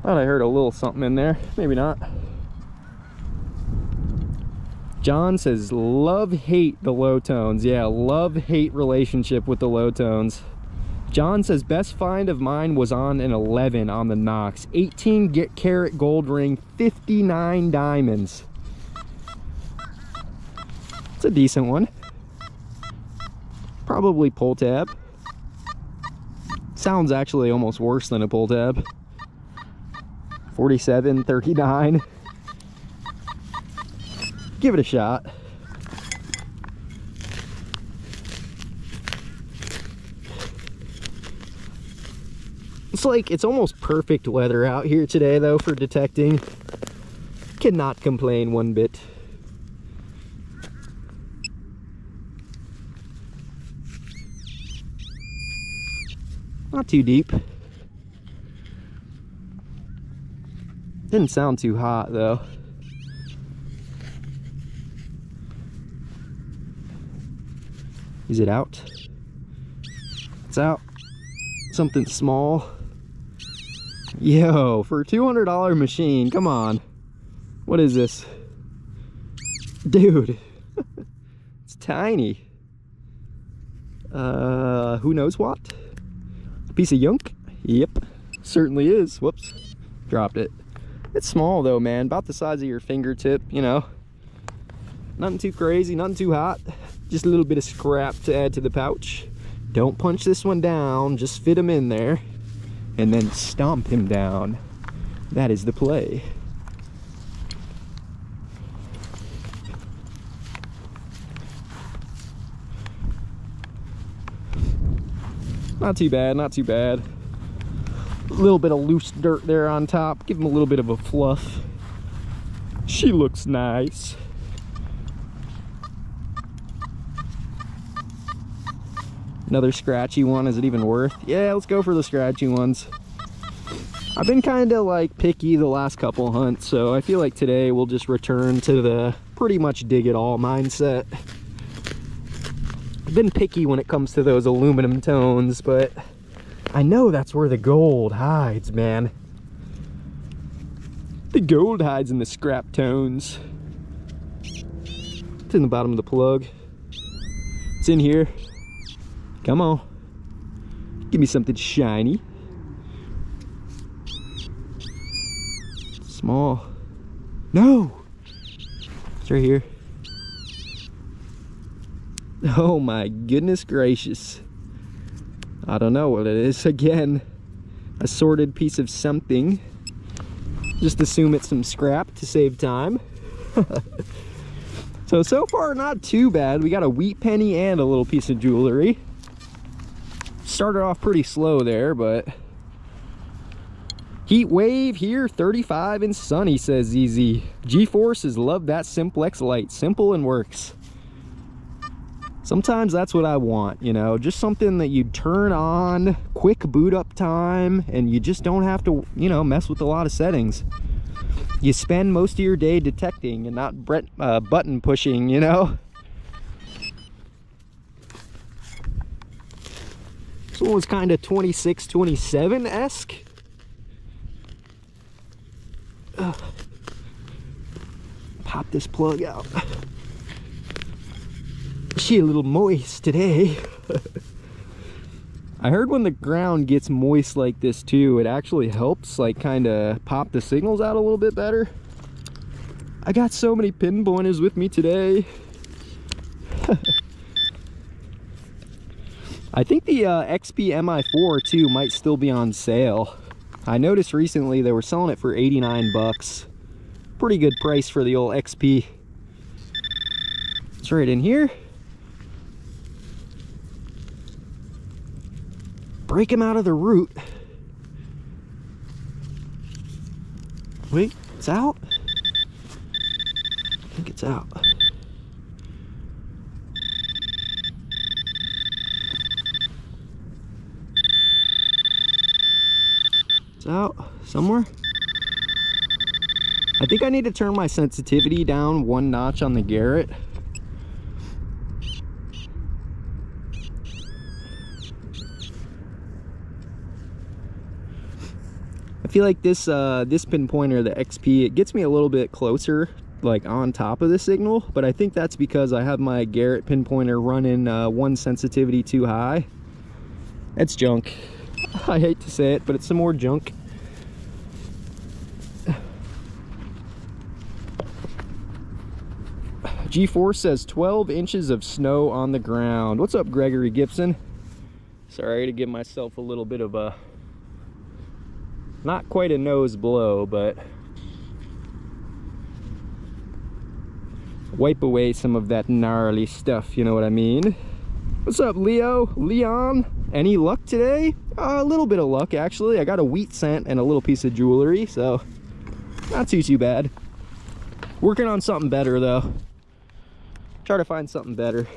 Thought I heard a little something in there. Maybe not. John says, love, hate the low tones. Yeah, love, hate relationship with the low tones. John says best find of mine was on an 11 on the Knox. 18 karat gold ring, 59 diamonds. It's a decent one. Probably pull tab. Sounds actually almost worse than a pull tab. 47, 39. Give it a shot. It's almost perfect weather out here today though for detecting. Cannot complain one bit. Not too deep. Didn't sound too hot though. Is it out? It's out. Something small. Yo, for a $200 machine, come on. What is this? Dude, it's tiny. Who knows what? A piece of yunk? Yep, certainly is. Whoops, dropped it. It's small though, man, about the size of your fingertip, you know. Nothing too crazy, nothing too hot. Just a little bit of scrap to add to the pouch. Don't punch this one down, just fit him in there and then stomp him down. That is the play. Not too bad, not too bad. A little bit of loose dirt there on top. Give him a little bit of a fluff. She looks nice. Another scratchy one. Is it even worth? Yeah, let's go for the scratchy ones. I've been kind of like picky the last couple hunts, so I feel like today we'll just return to the pretty much dig it all mindset. I've been picky when it comes to those aluminum tones, but I know that's where the gold hides, man. The gold hides in the scrap tones. It's in the bottom of the plug. It's in here. Come on. Give me something shiny. Small. No! It's right here. Oh my goodness gracious. I don't know what it is. Again, a sorted piece of something. Just assume it's some scrap to save time. So far not too bad. We got a wheat penny and a little piece of jewelry. Started off pretty slow there, but heat wave here, 35 and sunny, says ZZ. G-forces love that Simplex Lite. Simple and works. Sometimes that's what I want, you know, just something that you turn on, quick boot up time, and you just don't have to, you know, mess with a lot of settings. You spend most of your day detecting and not button pushing, you know. This one was kind of 26, 27-esque. Pop this plug out. She a little moist today. I heard when the ground gets moist like this too, it actually helps like kind of pop the signals out a little bit better. I got so many pinpointers with me today. I think the XP MI4 too might still be on sale. I noticed recently they were selling it for 89 bucks. Pretty good price for the old XP. It's right in here. Break him out of the root. Wait, it's out? I think it's out. It's out somewhere. I think I need to turn my sensitivity down one notch on the Garrett. I feel like this pinpointer, the XP, it gets me a little bit closer, like on top of the signal, but I think that's because I have my Garrett pinpointer running one sensitivity too high. It's junk. I hate to say it, but it's some more junk. G4 says 12 inches of snow on the ground. What's up, Gregory Gibson? Sorry to give myself a little bit of a, not quite a nose blow, but wipe away some of that gnarly stuff, you know what I mean? What's up, Leon? Any luck today? A little bit of luck, actually. I got a wheat cent and a little piece of jewelry, so not too bad. Working on something better, though. Try to find something better.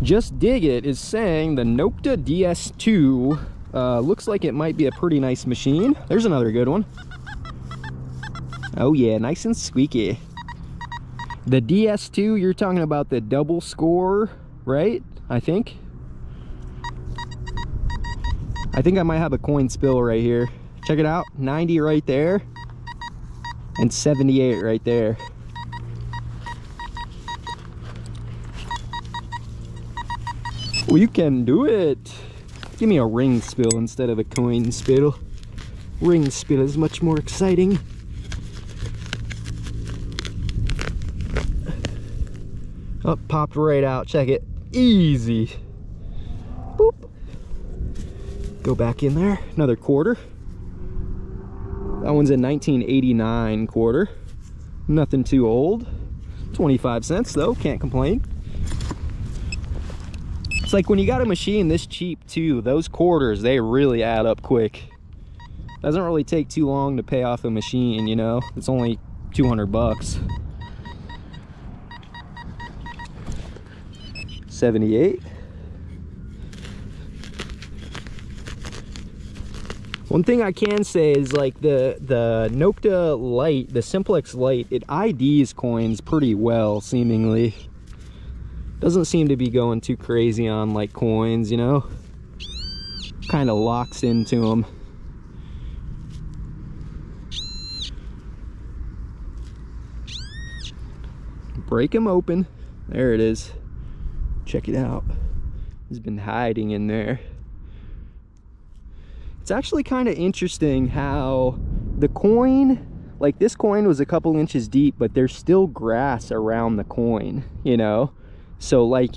Just Dig It is saying the Nokta DS2 looks like it might be a pretty nice machine. There's another good one. Oh yeah, nice and squeaky. The DS2, you're talking about the double score, right? I think I might have a coin spill right here. Check it out, 90 right there and 78 right there. Well, you can do it. Give me a ring spill instead of a coin spill. Ring spill is much more exciting. Oh, popped right out. Check it. Easy. Boop. Go back in there. Another quarter. That one's a 1989 quarter. Nothing too old. 25 cents though. Can't complain. It's like when you got a machine this cheap too, those quarters, they really add up quick. Doesn't really take too long to pay off a machine, you know? It's only 200 bucks. 78. One thing I can say is like the Nokta Lite, the Simplex Lite, it IDs coins pretty well, seemingly. Doesn't seem to be going too crazy on like coins, you know? Kind of locks into them. Break them open. There it is. Check it out. It's been hiding in there. It's actually kind of interesting how the coin, like this coin was a couple inches deep, but there's still grass around the coin, you know? So like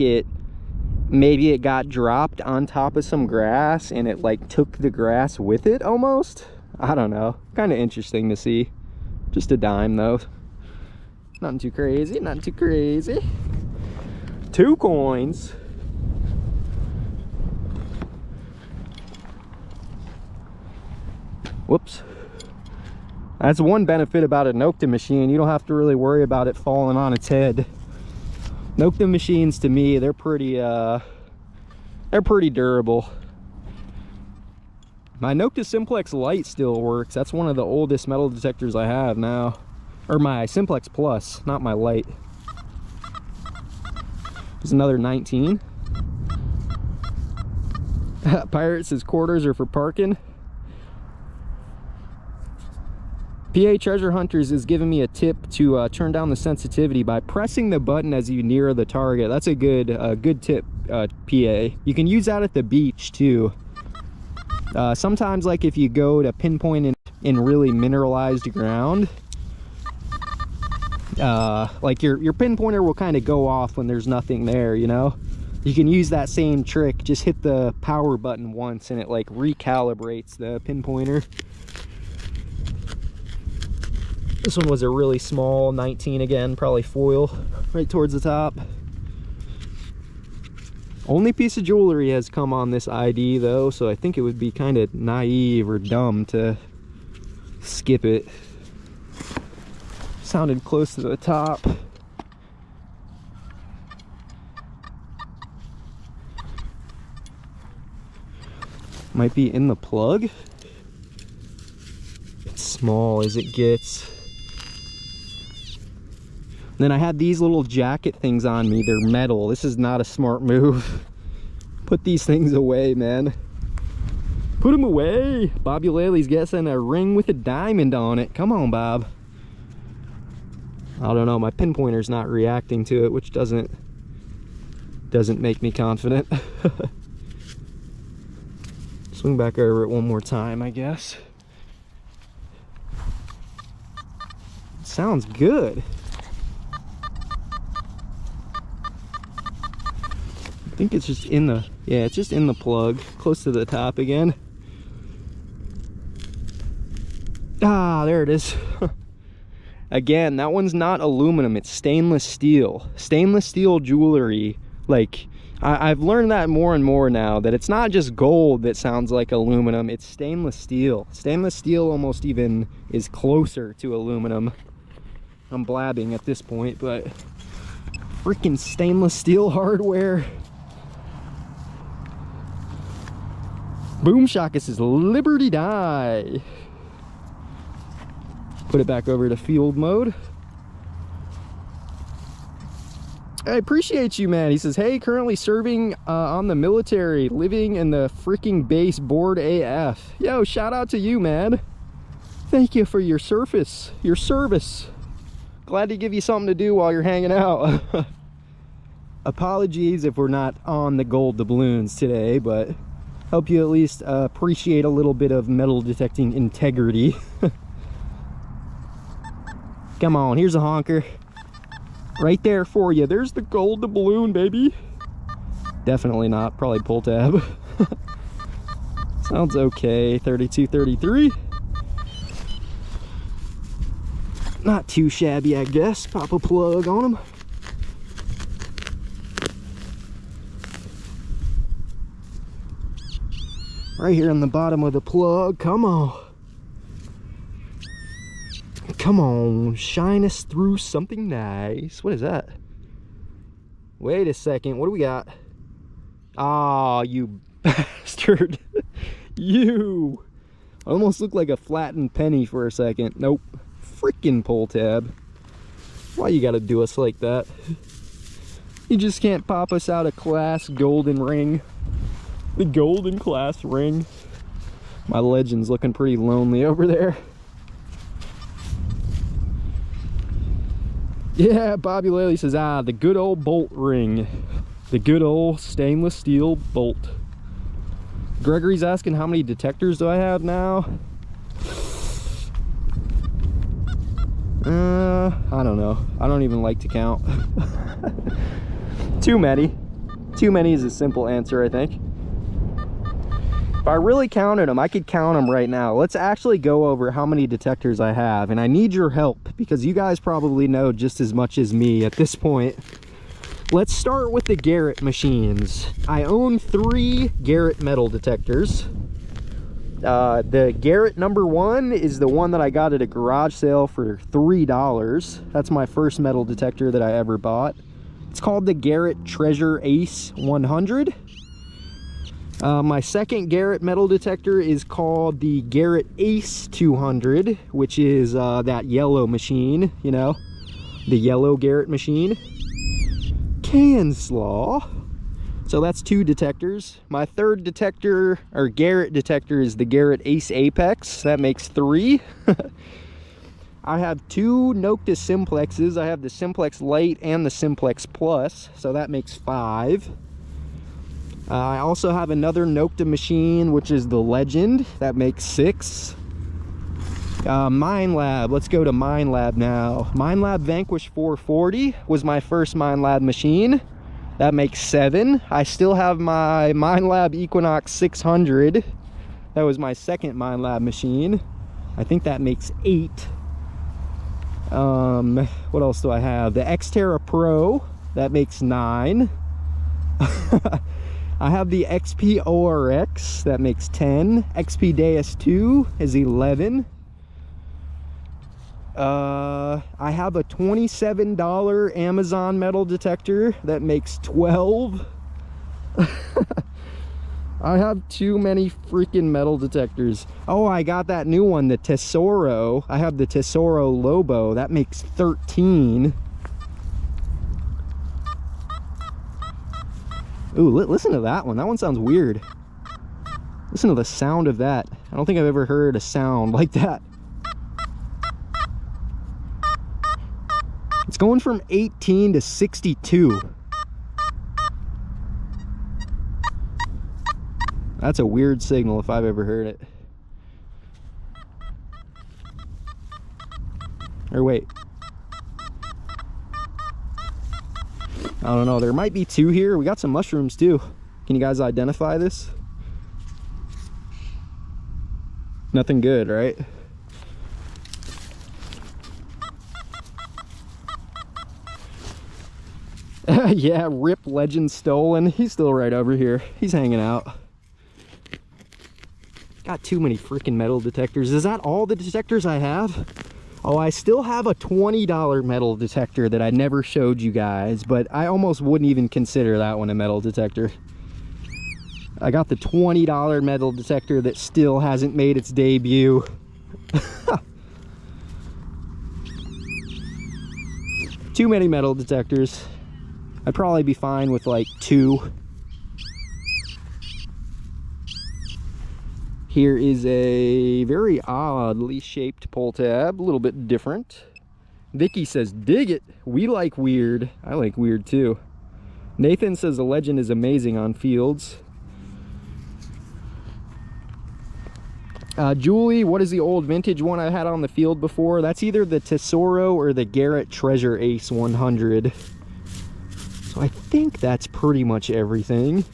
maybe it got dropped on top of some grass and it like took the grass with it almost. I don't know. Kind of interesting to see. Just a dime though. Nothing too crazy, nothing too crazy. 2 coins. Whoops. That's one benefit about a Nokta machine. You don't have to really worry about it falling on its head. Nokta machines, to me, they're pretty durable. My Nokta Simplex Lite still works. That's one of the oldest metal detectors I have now. Or my Simplex Plus, not my Lite. There's another 19. Pirate says quarters are for parking. PA Treasure Hunters is giving me a tip to turn down the sensitivity by pressing the button as you near the target. That's a good tip, PA. You can use that at the beach too. Sometimes, like if you go to pinpoint in really mineralized ground, like your pinpointer will kind of go off when there's nothing there, you know? You can use that same trick. Just hit the power button once and it like recalibrates the pinpointer. This one was a really small 19 again, probably foil, right towards the top. Only piece of jewelry has come on this ID though, so I think it would be kind of naive or dumb to skip it. Sounded close to the top. Might be in the plug. It's small as it gets. Then I had these little jacket things on me. They're metal. This is not a smart move. Put these things away, man. Put them away. Bobulele's guessing a ring with a diamond on it. Come on, Bob. I don't know, my pinpointer's not reacting to it, which doesn't make me confident. Swing back over it one more time, I guess. Sounds good. I think it's just in the, yeah, it's just in the plug, close to the top again. Ah, there it is. Again, that one's not aluminum, it's stainless steel. Stainless steel jewelry, like, I've learned that more and more now, that it's not just gold that sounds like aluminum, it's stainless steel. Stainless steel almost even is closer to aluminum. I'm blabbing at this point, but freaking stainless steel hardware. Boom Shockus is Liberty Die. Put it back over to field mode. I appreciate you, man. He says, hey, currently serving on the military, living in the freaking base, bored AF. Yo, shout out to you, man. Thank you for your service. Glad to give you something to do while you're hanging out. Apologies if we're not on the gold doubloons today, but help you at least appreciate a little bit of metal detecting integrity. Come on, here's a honker. Right there for you. There's the gold doubloon, baby. Definitely not. Probably pull tab. Sounds okay. 3233. Not too shabby, I guess. Pop a plug on them. Right here on the bottom of the plug. Come on. Come on, shine us through something nice. What is that? Wait a second, what do we got? Ah, you bastard. You. Almost looked like a flattened penny for a second. Nope. Freaking pull tab. Why you gotta do us like that? You just can't pop us out a class golden ring. The golden class ring. My legend's looking pretty lonely over there. Yeah, Bobulele says, ah, the good old bolt ring. The good old stainless steel bolt. Gregory's asking how many detectors do I have now? I don't know. I don't even like to count. Too many. Too many is a simple answer, I think. If I really counted them, I could count them right now. Let's actually go over how many detectors I have, and I need your help because you guys probably know just as much as me at this point. Let's start with the Garrett machines. I own 3 Garrett metal detectors. The Garrett #1 is the one that I got at a garage sale for $3. That's my first metal detector that I ever bought. It's called the Garrett Treasure Ace 100. My second Garrett metal detector is called the Garrett Ace 200, which is that yellow machine, you know, the yellow Garrett machine. Canslaw. So that's 2 detectors. My third detector, or Garrett detector, is the Garrett Ace Apex. That makes 3. I have 2 Nokta Simplexes. I have the Simplex Lite and the Simplex Plus, so that makes 5. I also have another Nokta machine, which is the Legend. That makes 6. Mine Lab. Let's go to Mine Lab now. Mine Lab Vanquish 440 was my first Mine Lab machine. That makes 7. I still have my Mine Lab Equinox 600. That was my second Mine Lab machine. I think that makes 8. What else do I have? The Xterra Pro. That makes 9. I have the XP ORX, that makes 10. XP Deus 2 is 11. I have a $27 Amazon metal detector, that makes 12. I have too many freaking metal detectors. Oh, I got that new one, the Tesoro. I have the Tesoro Lobo, that makes 13. Ooh, listen to that one. That one sounds weird. Listen to the sound of that. I don't think I've ever heard a sound like that. Going from 18 to 62. That's a weird signal if I've ever heard it. Or wait. I don't know. There might be two here. We got some mushrooms too. Can you guys identify this? Nothing good, right? Yeah, Rip Legend Stolen. He's still right over here. He's hanging out. Got too many freaking metal detectors. Is that all the detectors I have? Oh, I still have a $20 metal detector that I never showed you guys, but I almost wouldn't even consider that one a metal detector. I got the $20 metal detector that still hasn't made its debut. Too many metal detectors. I'd probably be fine with like 2. Here is a very oddly shaped pull tab, a little bit different. Vicky says, dig it. We like weird. I like weird too. Nathan says the Legend is amazing on fields. Julie, what is the old vintage one I had on the field before? That's either the Tesoro or the Garrett Treasure Ace 100. So I think that's pretty much everything.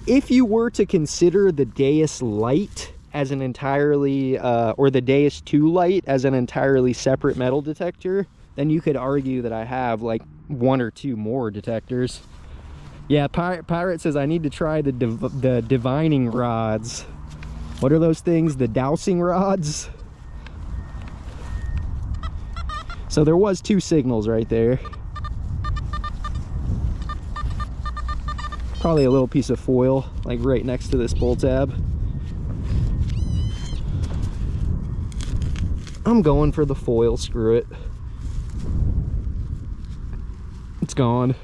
If you were to consider the Deus Lite as an entirely, or the Deus 2 Lite as an entirely separate metal detector, then you could argue that I have like 1 or 2 more detectors. Yeah, Pirate says I need to try the divining rods. What are those things? The dowsing rods? So there was 2 signals right there. Probably a little piece of foil, like right next to this pull tab. I'm going for the foil, screw it. It's gone.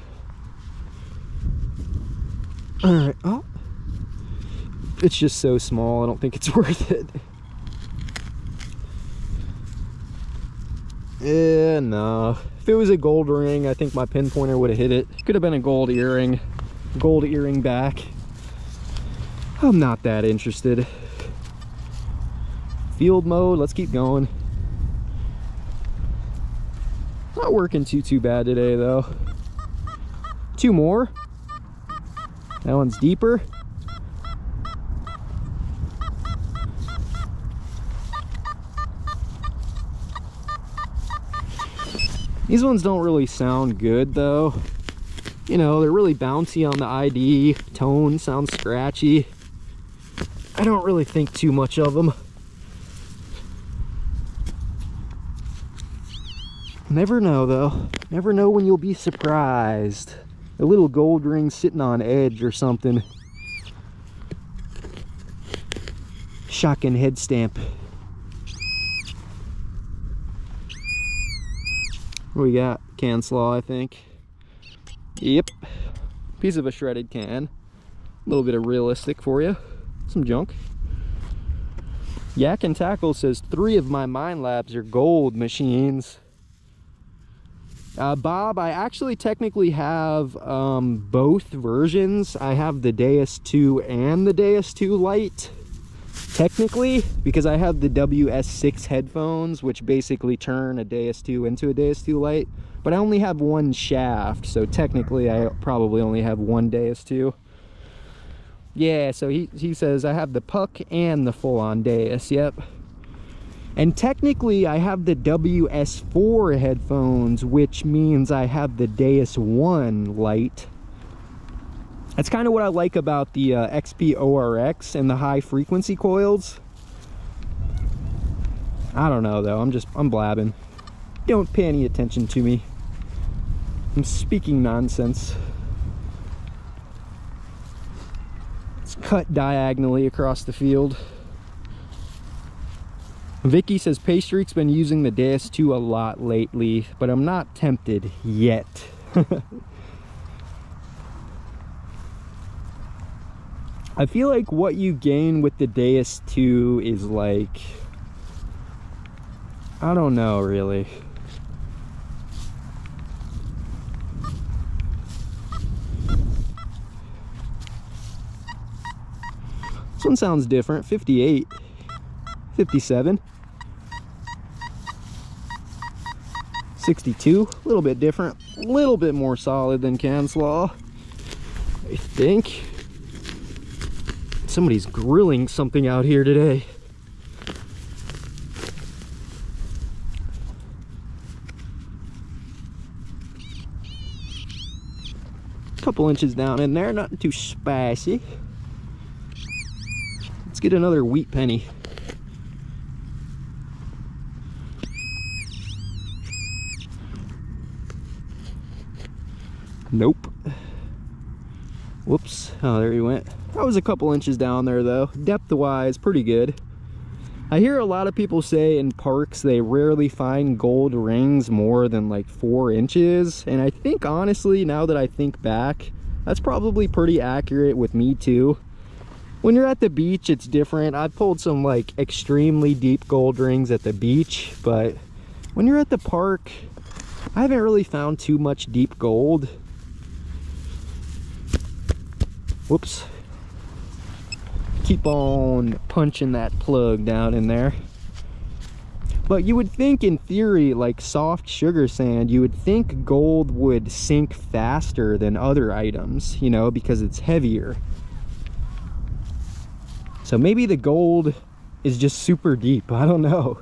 Alright, oh. It's just so small, I don't think it's worth it. Yeah, no. If it was a gold ring, I think my pinpointer would have hit it. Could have been a gold earring. Gold earring back. I'm not that interested. Field mode, let's keep going. Not working too bad today though. 2 more. That one's deeper. These ones don't really sound good though. You know, they're really bouncy on the ID. Tone sounds scratchy. I don't really think too much of them. Never know though. Never know when you'll be surprised. A little gold ring sitting on edge or something. Shotgun head stamp. What we got? Can slaw, I think. Yep. Piece of a shredded can. A little bit of realistic for you. Some junk. Yak and Tackle says 3 of my Mine Labs are gold machines. Bob, I actually technically have both versions. I have the Deus 2 and the Deus 2 Lite. Technically, because I have the WS6 headphones, which basically turn a Deus 2 into a Deus 2 Lite. But I only have 1 shaft, so technically I probably only have 1 Deus 2. Yeah, so he says I have the Puck and the full-on Deus, yep. And technically I have the WS4 headphones, which means I have the Deus 1 Lite. That's kind of what I like about the XP-ORX and the high frequency coils. I don't know though, I'm blabbing. Don't pay any attention to me. I'm speaking nonsense. It's cut diagonally across the field. Vicky says Paystreak's been using the Deus 2 a lot lately, but I'm not tempted yet. I feel like what you gain with the Deus 2 is like, I don't know really. one sounds different. 58, 57, 62, a little bit different, a little bit more solid than Canslaw, I think. Somebody's grilling something out here today. Couple inches down in there, not too spicy. Let's get another wheat penny. Nope. Whoops. Oh, there he went. That was a couple inches down there though. Depth wise, pretty good. I hear a lot of people say in parks they rarely find gold rings more than like 4 inches. And I think honestly, now that I think back, that's probably pretty accurate with me too. When you're at the beach, it's different. I've pulled some like extremely deep gold rings at the beach, but when you're at the park, I haven't really found too much deep gold. Whoops. Keep on punching that plug down in there. But you would think in theory, like soft sugar sand, you would think gold would sink faster than other items, you know, because it's heavier. So maybe the gold is just super deep, I don't know.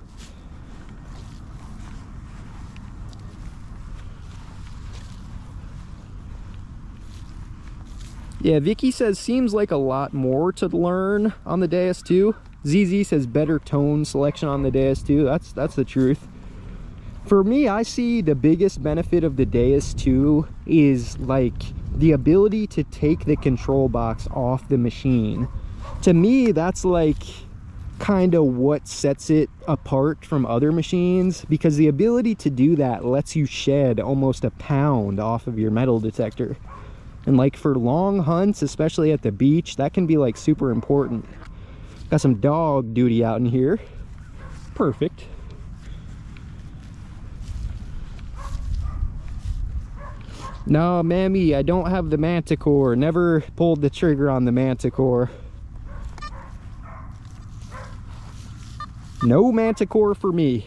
Yeah, Vicky says seems like a lot more to learn on the DS2. ZZ says better tone selection on the DS2. That's the truth. For me, I see the biggest benefit of the DS2 is like the ability to take the control box off the machine. To me, that's like kind of what sets it apart from other machines, because the ability to do that lets you shed almost a pound off of your metal detector. And like for long hunts, especially at the beach, that can be like super important. Got some dog duty out in here. Perfect. No, mammy, I don't have the manticore. Never pulled the trigger on the manticore. No manticore for me.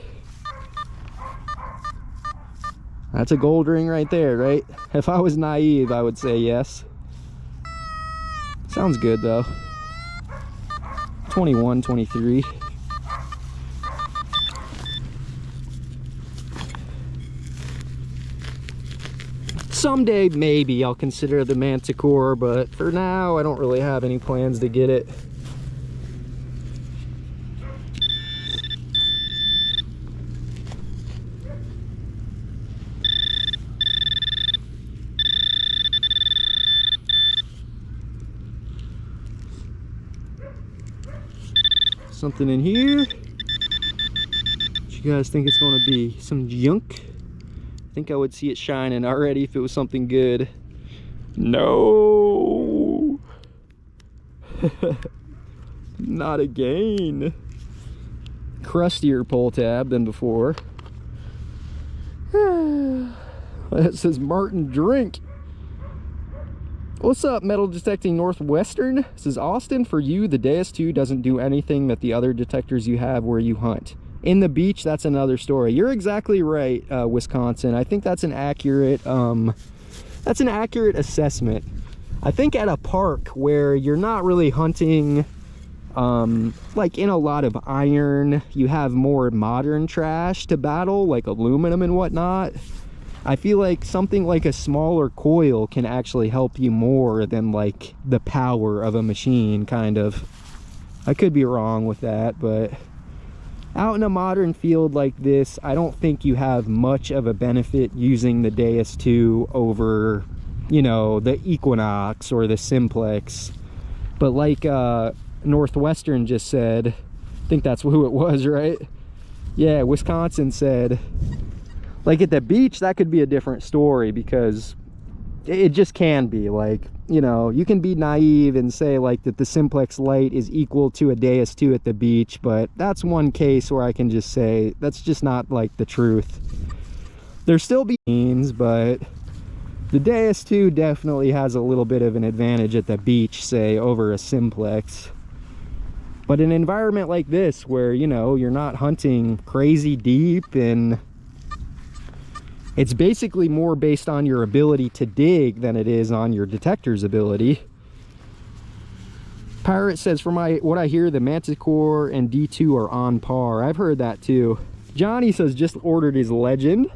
That's a gold ring right there, right? If I was naive, I would say yes. Sounds good though. 21, 23. Someday maybe I'll consider the manticore, but for now I don't really have any plans to get it. Something in here. What you guys think it's going to be? Some junk? I think I would see it shining already if it was something good. No. Not again. Crustier pull tab than before. It says Martin drink. What's up, metal detecting Northwestern? This is Austin. For you, the DS2 doesn't do anything that the other detectors you have where you hunt. In the beach, that's another story. You're exactly right, Wisconsin. I think that's an accurate assessment. I think at a park where you're not really hunting like in a lot of iron, you have more modern trash to battle, like aluminum and whatnot. I feel like something like a smaller coil can actually help you more than like the power of a machine, kind of. I could be wrong with that, but out in a modern field like this, I don't think you have much of a benefit using the DS2 over, you know, the Equinox or the Simplex. But like Northwestern just said, I think that's who it was, right? Yeah, Wisconsin said, like at the beach, that could be a different story, because it just can be. Like, you know, you can be naive and say like that the Simplex Lite is equal to a DS2 at the beach, but that's one case where I can just say that's just not like the truth. There's still beans, but the DS2 definitely has a little bit of an advantage at the beach, say, over a Simplex. But in an environment like this where, you know, you're not hunting crazy deep, and it's basically more based on your ability to dig than it is on your detector's ability. Pirate says, from what I hear, the Manticore and D2 are on par. I've heard that too. Johnny says just ordered his Legend.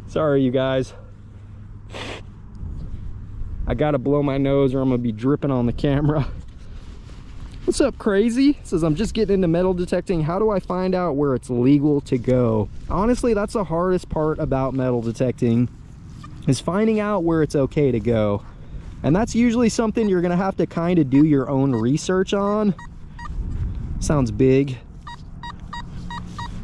Sorry, you guys. I gotta blow my nose or I'm gonna be dripping on the camera. What's up, Crazy? Says, I'm just getting into metal detecting. How do I find out where it's legal to go? Honestly, that's the hardest part about metal detecting, is finding out where it's okay to go. And that's usually something you're gonna have to kind of do your own research on. Sounds big.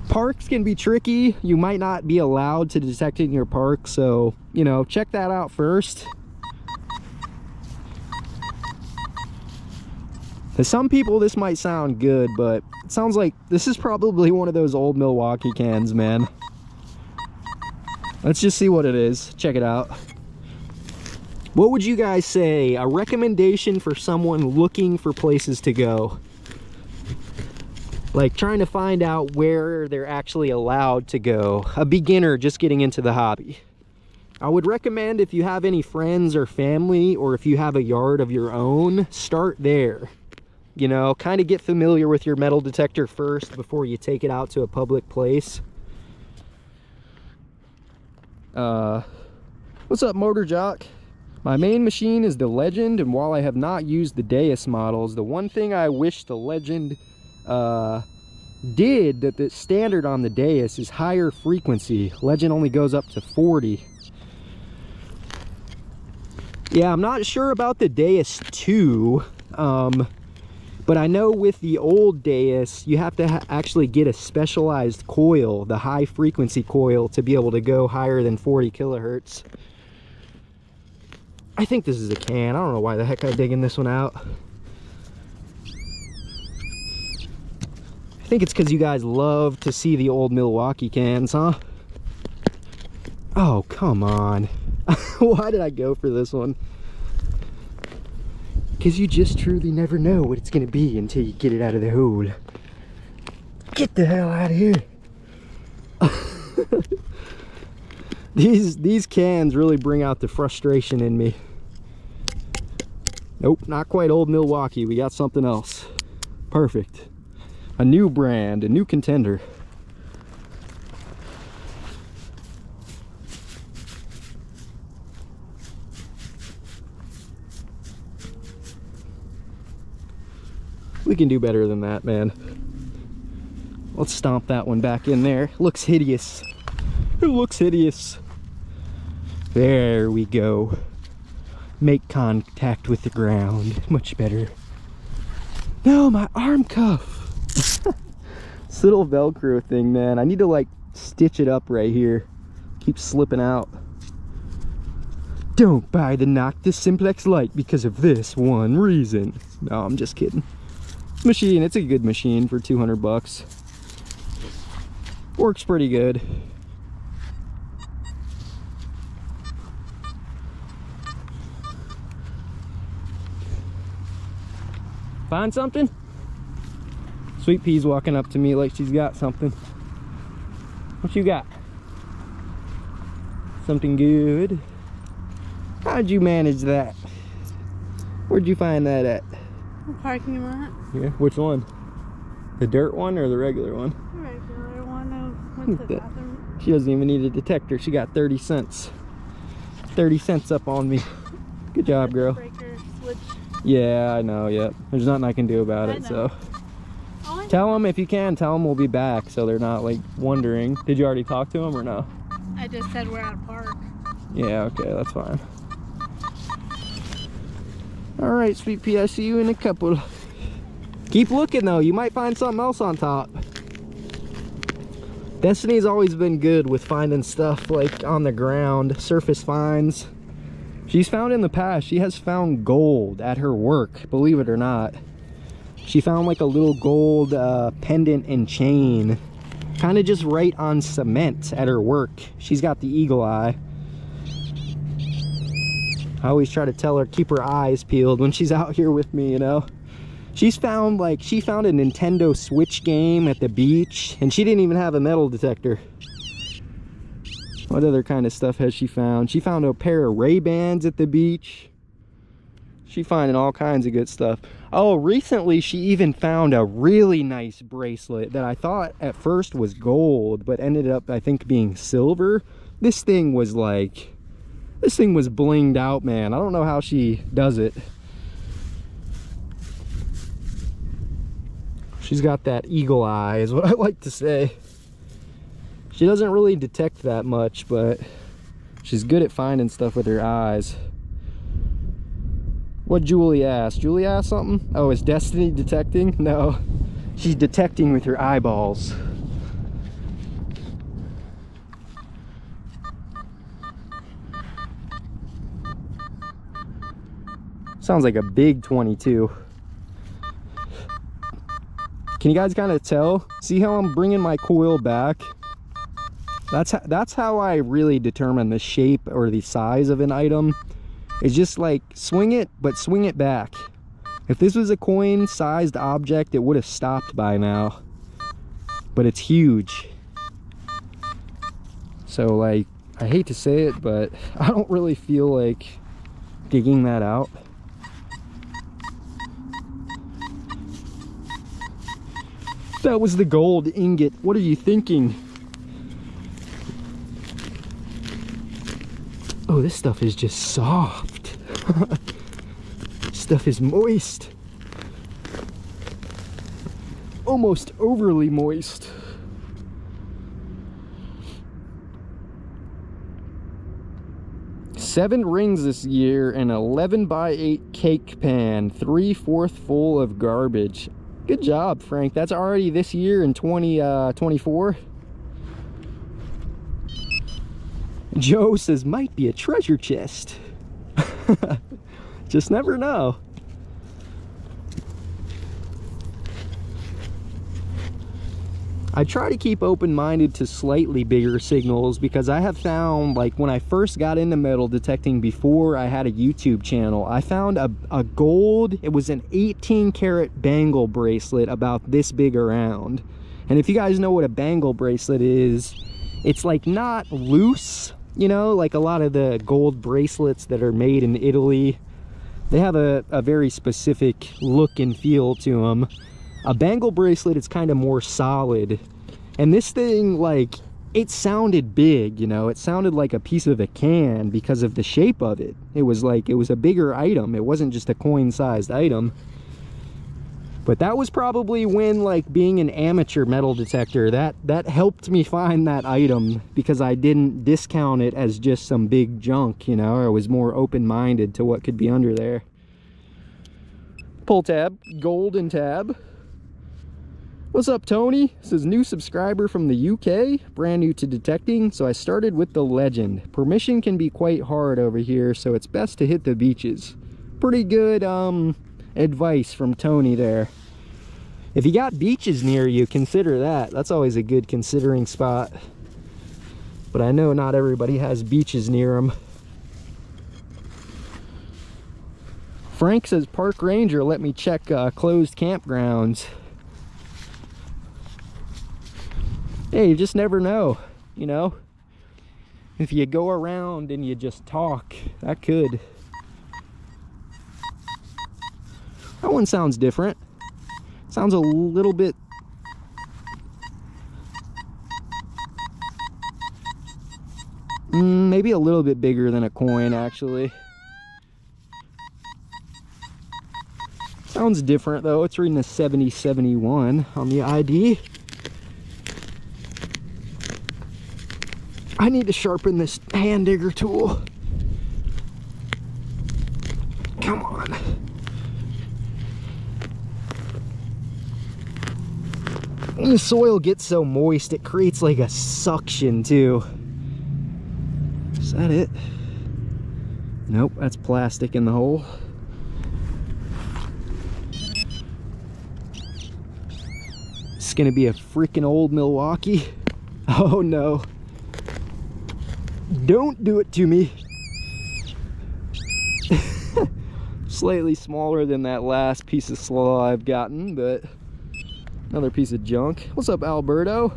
Parks can be tricky. You might not be allowed to detect in your park, so, you know, check that out first. To some people this might sound good, but it sounds like this is probably one of those old Milwaukee cans, man. Let's just see what it is. Check it out. What would you guys say? A recommendation for someone looking for places to go. Like trying to find out where they're actually allowed to go. A beginner just getting into the hobby. I would recommend, if you have any friends or family, or if you have a yard of your own, start there. You know, kind of get familiar with your metal detector first before you take it out to a public place. What's up, Motor Jock? My main machine is the Legend, and while I have not used the Deus models, the one thing I wish the Legend did that the standard on the Deus is higher frequency. Legend only goes up to 40. Yeah, I'm not sure about the Deus 2. But I know with the old Deus, you have to actually get a specialized coil, the high frequency coil, to be able to go higher than 40 kilohertz. I think this is a can. I don't know why the heck I'm digging this one out. I think it's because you guys love to see the old Milwaukee cans, huh? Oh, come on. Why did I go for this one? Because you just truly never know what it's going to be until you get it out of the hole. Get the hell out of here. These cans really bring out the frustration in me. Nope, not quite old Milwaukee. We got something else. Perfect. A new brand, a new contender. We can do better than that, man. Let's stomp that one back in there. Looks hideous. It looks hideous. There we go. Make contact with the ground. Much better. No, my arm cuff. This little Velcro thing, man. I need to like stitch it up right here. Keeps slipping out. Don't buy the Nokta SIMPLEX LITE because of this one reason. No, I'm just kidding. Machine, it's a good machine for 200 bucks. Works pretty good. Find something? Sweet Pea's walking up to me like she's got something. What you got? Something good? How'd you manage that? Where'd you find that at? The parking lot. Yeah, which one? The dirt one or the regular one? The regular one. I went to the bathroom. She doesn't even need a detector. She got 30 cents. 30 cents up on me. Good job, girl. Breaker switch. Yeah, I know, yep. There's nothing I can do about it, so. Tell them, if you can, tell them we'll be back so they're not, like, wondering. Did you already talk to them or no? I just said we're at a park. Yeah, okay, that's fine. Alright, Sweet Pea, I see you in a couple. Keep looking, though. You might find something else on top. Destiny's always been good with finding stuff, like, on the ground. Surface finds. She's found in the past. She has found gold at her work, believe it or not. She found, like, a little gold pendant and chain. Kind of just right on cement at her work. She's got the eagle eye. I always try to tell her, keep her eyes peeled when she's out here with me, you know. She's found, like, she found a Nintendo Switch game at the beach, and she didn't even have a metal detector. What other kind of stuff has she found? She found a pair of Ray-Bans at the beach. She's finding all kinds of good stuff. Oh, recently she even found a really nice bracelet that I thought at first was gold, but ended up, I think, being silver. This thing was like, this thing was blinged out, man. I don't know how she does it. She's got that eagle eye, is what I like to say. She doesn't really detect that much, but she's good at finding stuff with her eyes. What Julie asked? Julie asked something? Oh, is Destiny detecting? No, she's detecting with her eyeballs. Sounds like a big 22. Can you guys kind of tell? See how I'm bringing my coil back? That's how I really determine the shape or the size of an item. It's just like swing it, but swing it back. If this was a coin-sized object, it would have stopped by now. But it's huge. So, like, I hate to say it, but I don't really feel like digging that out. That was the gold ingot. What are you thinking? Oh, this stuff is just soft. Stuff is moist. Almost overly moist. Seven rings this year, an 11x8 cake pan, 3/4 full of garbage. Good job, Frank. That's already this year in 2024. Joe says, might be a treasure chest. Just never know. I try to keep open-minded to slightly bigger signals because I have found, like, when I first got into metal detecting before I had a YouTube channel, I found a gold, it was an 18-karat bangle bracelet about this big around. And if you guys know what a bangle bracelet is, it's like not loose, you know, like a lot of the gold bracelets that are made in Italy. They have a very specific look and feel to them. A bangle bracelet is kind of more solid, and this thing, like, it sounded big, you know, it sounded like a piece of a can because of the shape of it. It was like, it was a bigger item. It wasn't just a coin-sized item. But that was probably when, like, being an amateur metal detector, that helped me find that item because I didn't discount it as just some big junk, you know. I was more open-minded to what could be under there. Pull tab, golden tab. What's up, Tony? This is new subscriber from the UK, brand new to detecting, so I started with the legend. Permission can be quite hard over here, so it's best to hit the beaches. Pretty good advice from Tony there. If you got beaches near you, consider that. That's always a good considering spot. But I know not everybody has beaches near them. Frank says, Park Ranger, let me check closed campgrounds. Hey, you just never know, you know? If you go around and you just talk, that could. That one sounds different. Sounds a little bit. Maybe a little bit bigger than a coin, actually. Sounds different, though. It's reading a 7071 on the ID. I need to sharpen this hand digger tool. Come on. When the soil gets so moist, it creates like a suction too. Is that it? Nope, that's plastic in the hole. It's gonna be a freaking old Milwaukee. Oh no. Don't do it to me. Slightly smaller than that last piece of slaw I've gotten, but another piece of junk. What's up, Alberto?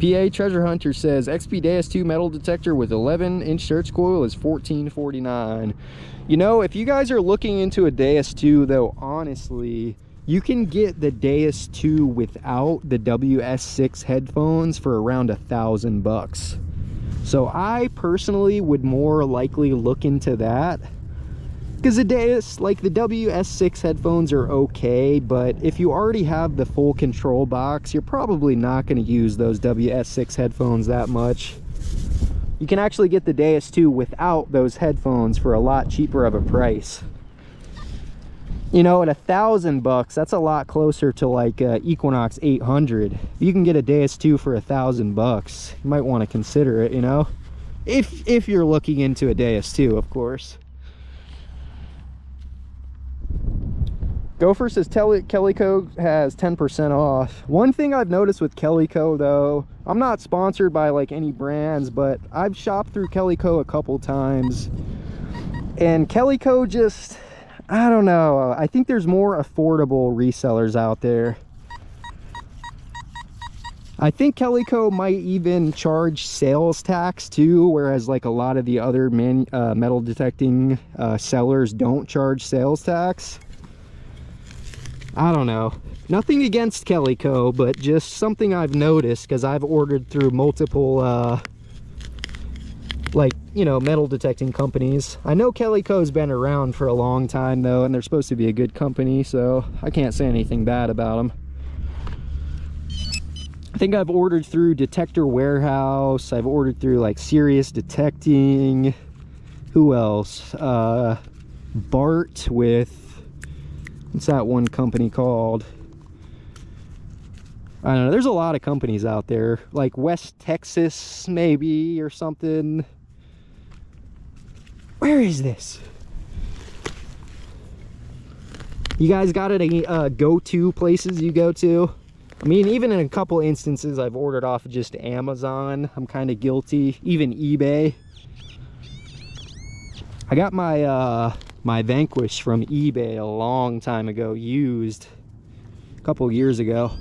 PA Treasure Hunter says XP DS2 metal detector with 11-inch search coil is $14.49. You know, if you guys are looking into a DS2 though, honestly, you can get the DS2 without the WS6 headphones for around $1,000. So I personally would more likely look into that, because the DS, like the WS6 headphones are okay, but if you already have the full control box, you're probably not going to use those WS6 headphones that much. You can actually get the DS2 without those headphones for a lot cheaper of a price. You know, at $1,000, that's a lot closer to like Equinox 800. If you can get a DS2 for $1,000, you might want to consider it, you know, if you're looking into a DS2, of course. Gopher says Kellyco has 10% off. One thing I've noticed with Kellyco though, I'm not sponsored by like any brands, but I've shopped through Kellyco a couple times, and Kellyco just, I don't know, I think there's more affordable resellers out there. I think Kellyco might even charge sales tax too, whereas like a lot of the other metal detecting sellers don't charge sales tax. I don't know. Nothing against Kellyco, but just something I've noticed because I've ordered through multiple like, you know, metal detecting companies. I know Kellyco's been around for a long time though, and they're supposed to be a good company, so I can't say anything bad about them. I think I've ordered through Detector Warehouse. I've ordered through like Serious Detecting. Who else? Bart with, what's that one company called? I don't know. There's a lot of companies out there, like West Texas maybe, or something. Where is this? You guys got any go-to places you go to? I mean, even in a couple instances I've ordered off of just Amazon. I'm kind of guilty. Even eBay. I got my my Vanquish from eBay a long time ago, used a couple years ago.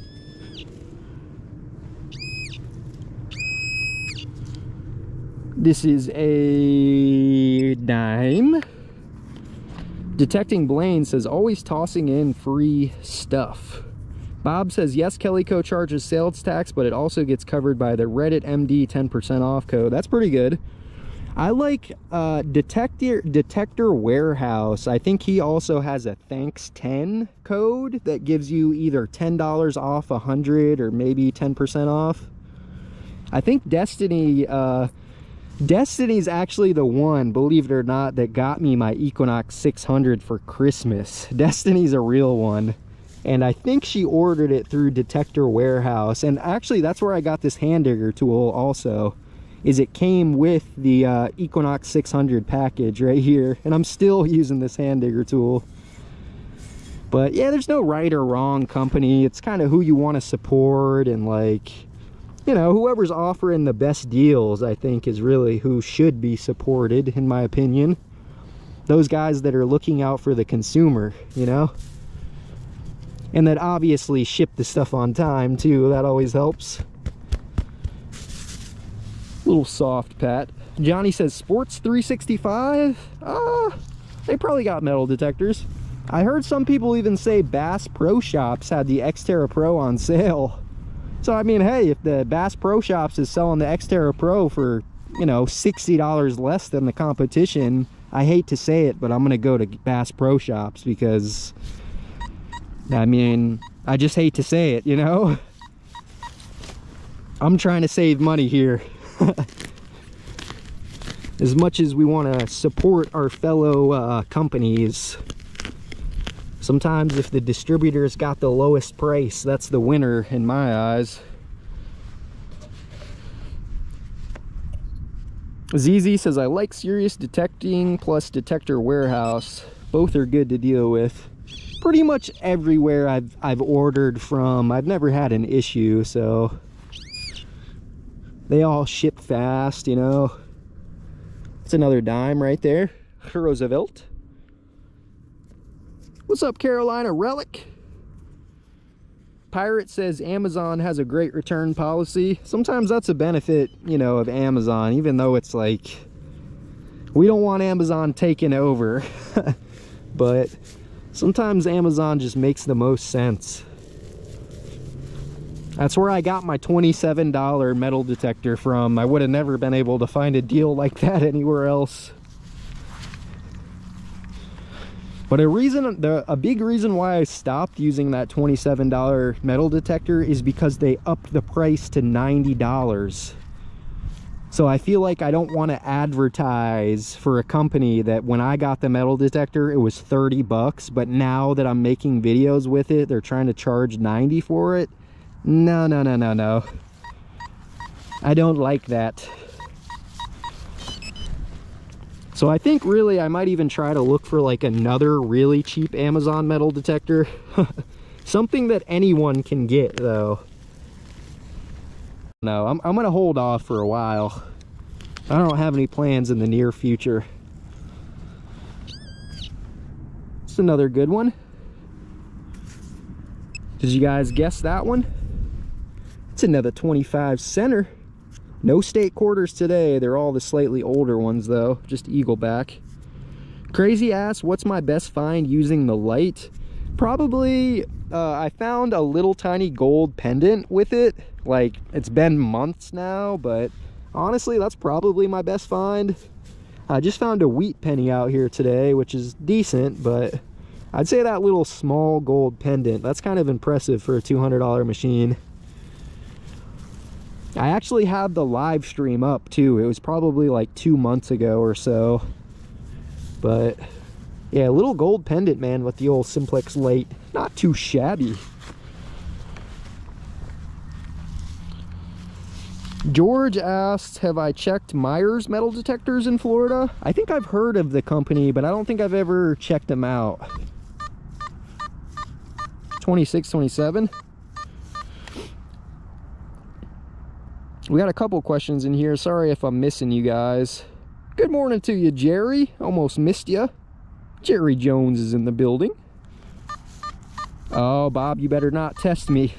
This is a dime. Detecting Blaine says always tossing in free stuff. Bob says yes, Kellyco charges sales tax, but it also gets covered by the Reddit MD 10% off code. That's pretty good. I like Detector Warehouse. I think he also has a thanks 10 code that gives you either $10 off 100 or maybe 10% off. I think Destiny's actually the one, believe it or not, that got me my Equinox 600 for Christmas. Destiny's a real one, and I think she ordered it through Detector Warehouse. And actually that's where I got this hand digger tool also. Is it came with the Equinox 600 package right here, and I'm still using this hand digger tool. But yeah, there's no right or wrong company. It's kind of who you want to support, and like, you know, whoever's offering the best deals, I think, is really who should be supported, in my opinion. Those guys that are looking out for the consumer, you know, and that obviously ship the stuff on time too. That always helps. Little soft pat. Johnny says Sports 365. They probably got metal detectors. I heard some people even say Bass Pro Shops had the Xterra Pro on sale. So I mean, hey, if the Bass Pro Shops is selling the Xterra Pro for, you know, $60 less than the competition, I hate to say it, but I'm gonna go to Bass Pro Shops, because I mean, I just hate to say it, you know. I'm trying to save money here. As much as we want to support our fellow companies, sometimes if the distributor's got the lowest price, that's the winner in my eyes. ZZ says I like Serious Detecting plus Detector Warehouse. Both are good to deal with. Pretty much everywhere I've ordered from, I've never had an issue, so they all ship fast, you know. That's another dime right there. Roosevelt. What's up, Carolina Relic? Pirate says Amazon has a great return policy. Sometimes that's a benefit, you know, of Amazon, even though it's like, we don't want Amazon taking over. But sometimes Amazon just makes the most sense. That's where I got my $27 metal detector from. I would have never been able to find a deal like that anywhere else. But a big reason why I stopped using that $27 metal detector is because they upped the price to $90. So I feel like I don't want to advertise for a company that when I got the metal detector it was 30 bucks, but now that I'm making videos with it, they're trying to charge 90 for it. No, no, no, no, no. I don't like that. So I think really I might even try to look for like another really cheap Amazon metal detector. Something that anyone can get though. No, I'm gonna hold off for a while. I don't have any plans in the near future. It's another good one. Did you guys guess that one? It's another 25 center. No state quarters today. They're all the slightly older ones though, just Eagleback. Crazy ass, what's my best find using the light? Probably, I found a little tiny gold pendant with it. Like, it's been months now, but honestly, that's probably my best find. I just found a wheat penny out here today, which is decent, but I'd say that little small gold pendant, that's kind of impressive for a $200 machine. I actually had the live stream up too. It was probably like 2 months ago or so. But yeah, a little gold pendant, man, with the old Simplex Lite. Not too shabby. George asked, have I checked Myers metal detectors in Florida? I think I've heard of the company, but I don't think I've ever checked them out. 26, 27. We got a couple questions in here. Sorry if I'm missing you guys. Good morning to you, Jerry. Almost missed you. Jerry Jones is in the building. Oh, Bob, you better not test me.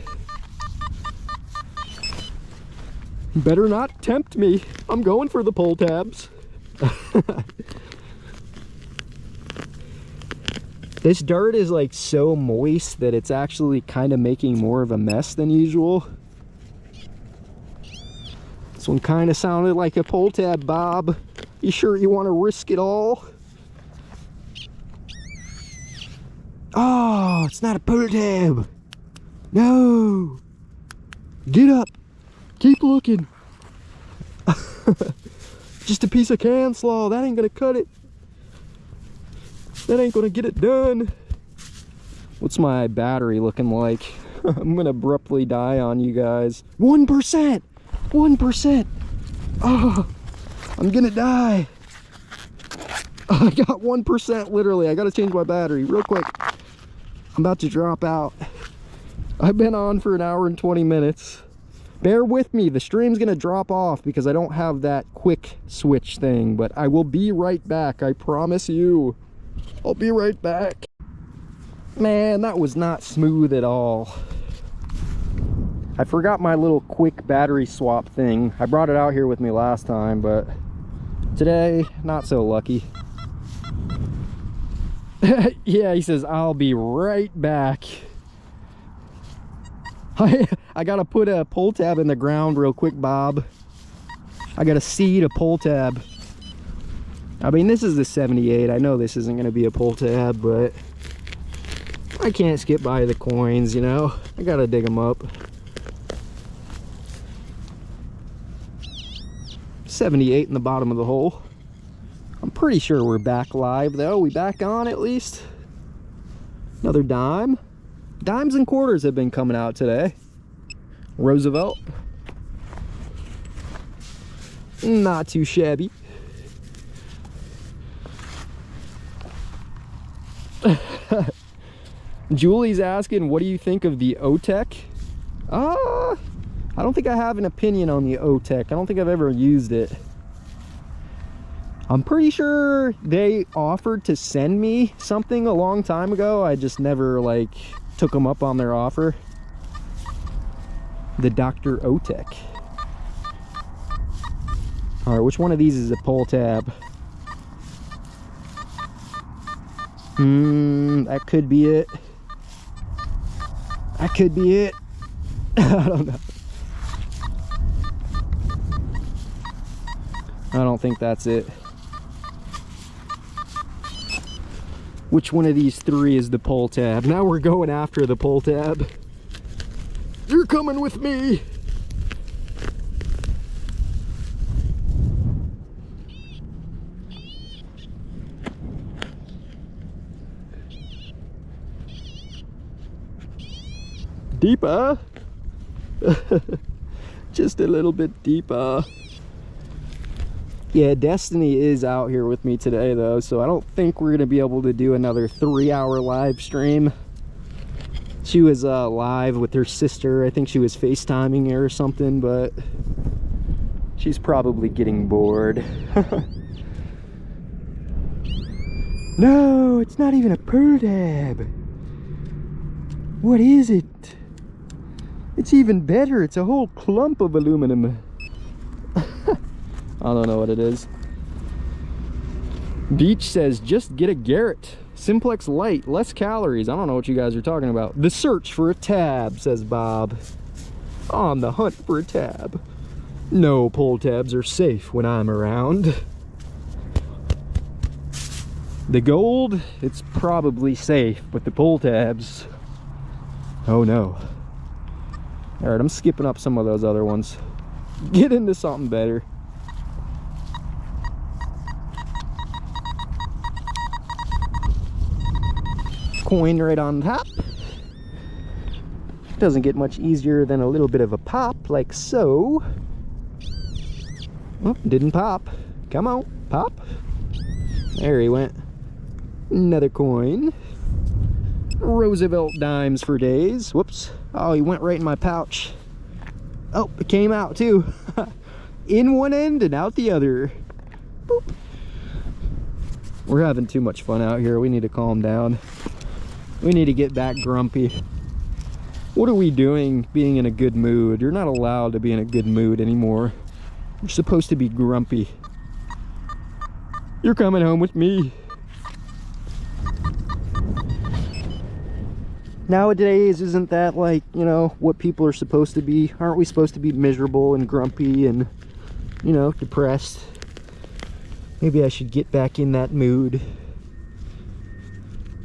You better not tempt me. I'm going for the pull tabs. This dirt is like so moist that it's actually kind of making more of a mess than usual. This one kind of sounded like a pull tab, Bob. You sure you want to risk it all? Oh, it's not a pull tab. No. Get up. Keep looking. Just a piece of can slaw. That ain't gonna cut it. That ain't gonna get it done. What's my battery looking like? I'm gonna abruptly die on you guys. 1%. 1%. Oh, I'm gonna die. I got 1% literally. I gotta change my battery real quick. I'm about to drop out. I've been on for 1 hour and 20 minutes. Bear with me, the stream's gonna drop off because I don't have that quick switch thing, but I will be right back, I promise you. I'll be right back. Man, that was not smooth at all. I forgot my little quick battery swap thing. I brought it out here with me last time, but today, not so lucky. Yeah, he says, I'll be right back. I gotta put a pull tab in the ground real quick, Bob. I gotta seed a pull tab. I mean, this is the 78. I know this isn't gonna be a pull tab, but I can't skip by the coins, you know? I gotta dig them up. 78 in the bottom of the hole. I'm pretty sure we're back live though. We back on at least. Another dime. Dimes and quarters have been coming out today. Roosevelt. Not too shabby. Julie's asking, what do you think of the OTEC? I don't think I have an opinion on the OTEC. I don't think I've ever used it. I'm pretty sure they offered to send me something a long time ago. I just never like took them up on their offer. The Dr. Otek. All right, which one of these is a pull tab? That could be it. That could be it. I don't know. I don't think that's it. Which one of these three is the pull tab? Now we're going after the pull tab. You're coming with me. Deeper. Just a little bit deeper. Yeah, Destiny is out here with me today though, so I don't think we're gonna be able to do another 3-hour live stream. She was live with her sister. I think she was FaceTiming her or something, but she's probably getting bored. No, it's not even a pull tab. What is it? It's even better. It's a whole clump of aluminum. I don't know what it is. Beach says, just get a Garrett. Simplex Lite, less calories. I don't know what you guys are talking about. The search for a tab, says Bob. On the hunt for a tab. No, pull tabs are safe when I'm around. The gold, it's probably safe, but the pull tabs, oh no. All right, I'm skipping up some of those other ones. Get into something better. Coin right on top. Doesn't get much easier than a little bit of a pop, like so. Oh, didn't pop. Come on, pop. There he went. Another coin. Roosevelt dimes for days. Whoops. Oh, he went right in my pouch. Oh, it came out too. In one end and out the other. Boop. We're having too much fun out here. We need to calm down. We need to get back grumpy. What are we doing being in a good mood? You're not allowed to be in a good mood anymore. You're supposed to be grumpy. You're coming home with me. Nowadays, isn't that like, you know, what people are supposed to be? Aren't we supposed to be miserable and grumpy and, you know, depressed? Maybe I should get back in that mood.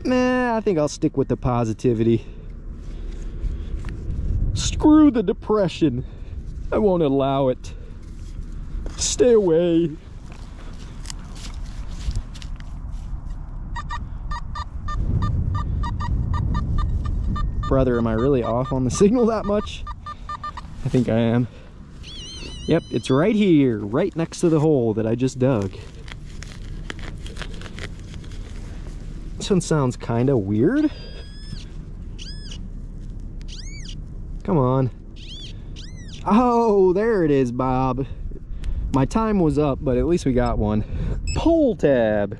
Nah, I think I'll stick with the positivity. Screw the depression. I won't allow it. Stay away. Brother, am I really off on the signal that much? I think I am. Yep, it's right here, right next to the hole that I just dug. This one sounds kind of weird. Come on. Oh, there it is, Bob. My time was up, but at least we got one. Pull tab.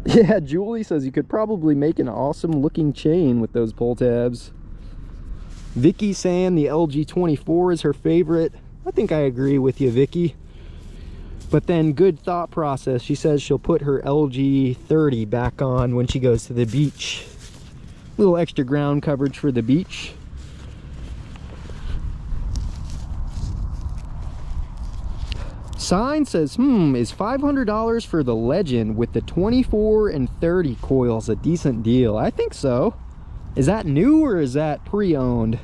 Yeah, Julie says you could probably make an awesome looking chain with those pull tabs. Vicky saying the LG24 is her favorite. I think I agree with you, Vicky. But then good thought process. She says she'll put her LG30 back on when she goes to the beach. Little extra ground coverage for the beach. Sign says, is $500 for the Legend with the 24 and 30 coils a decent deal? I think so. Is that new or is that pre-owned?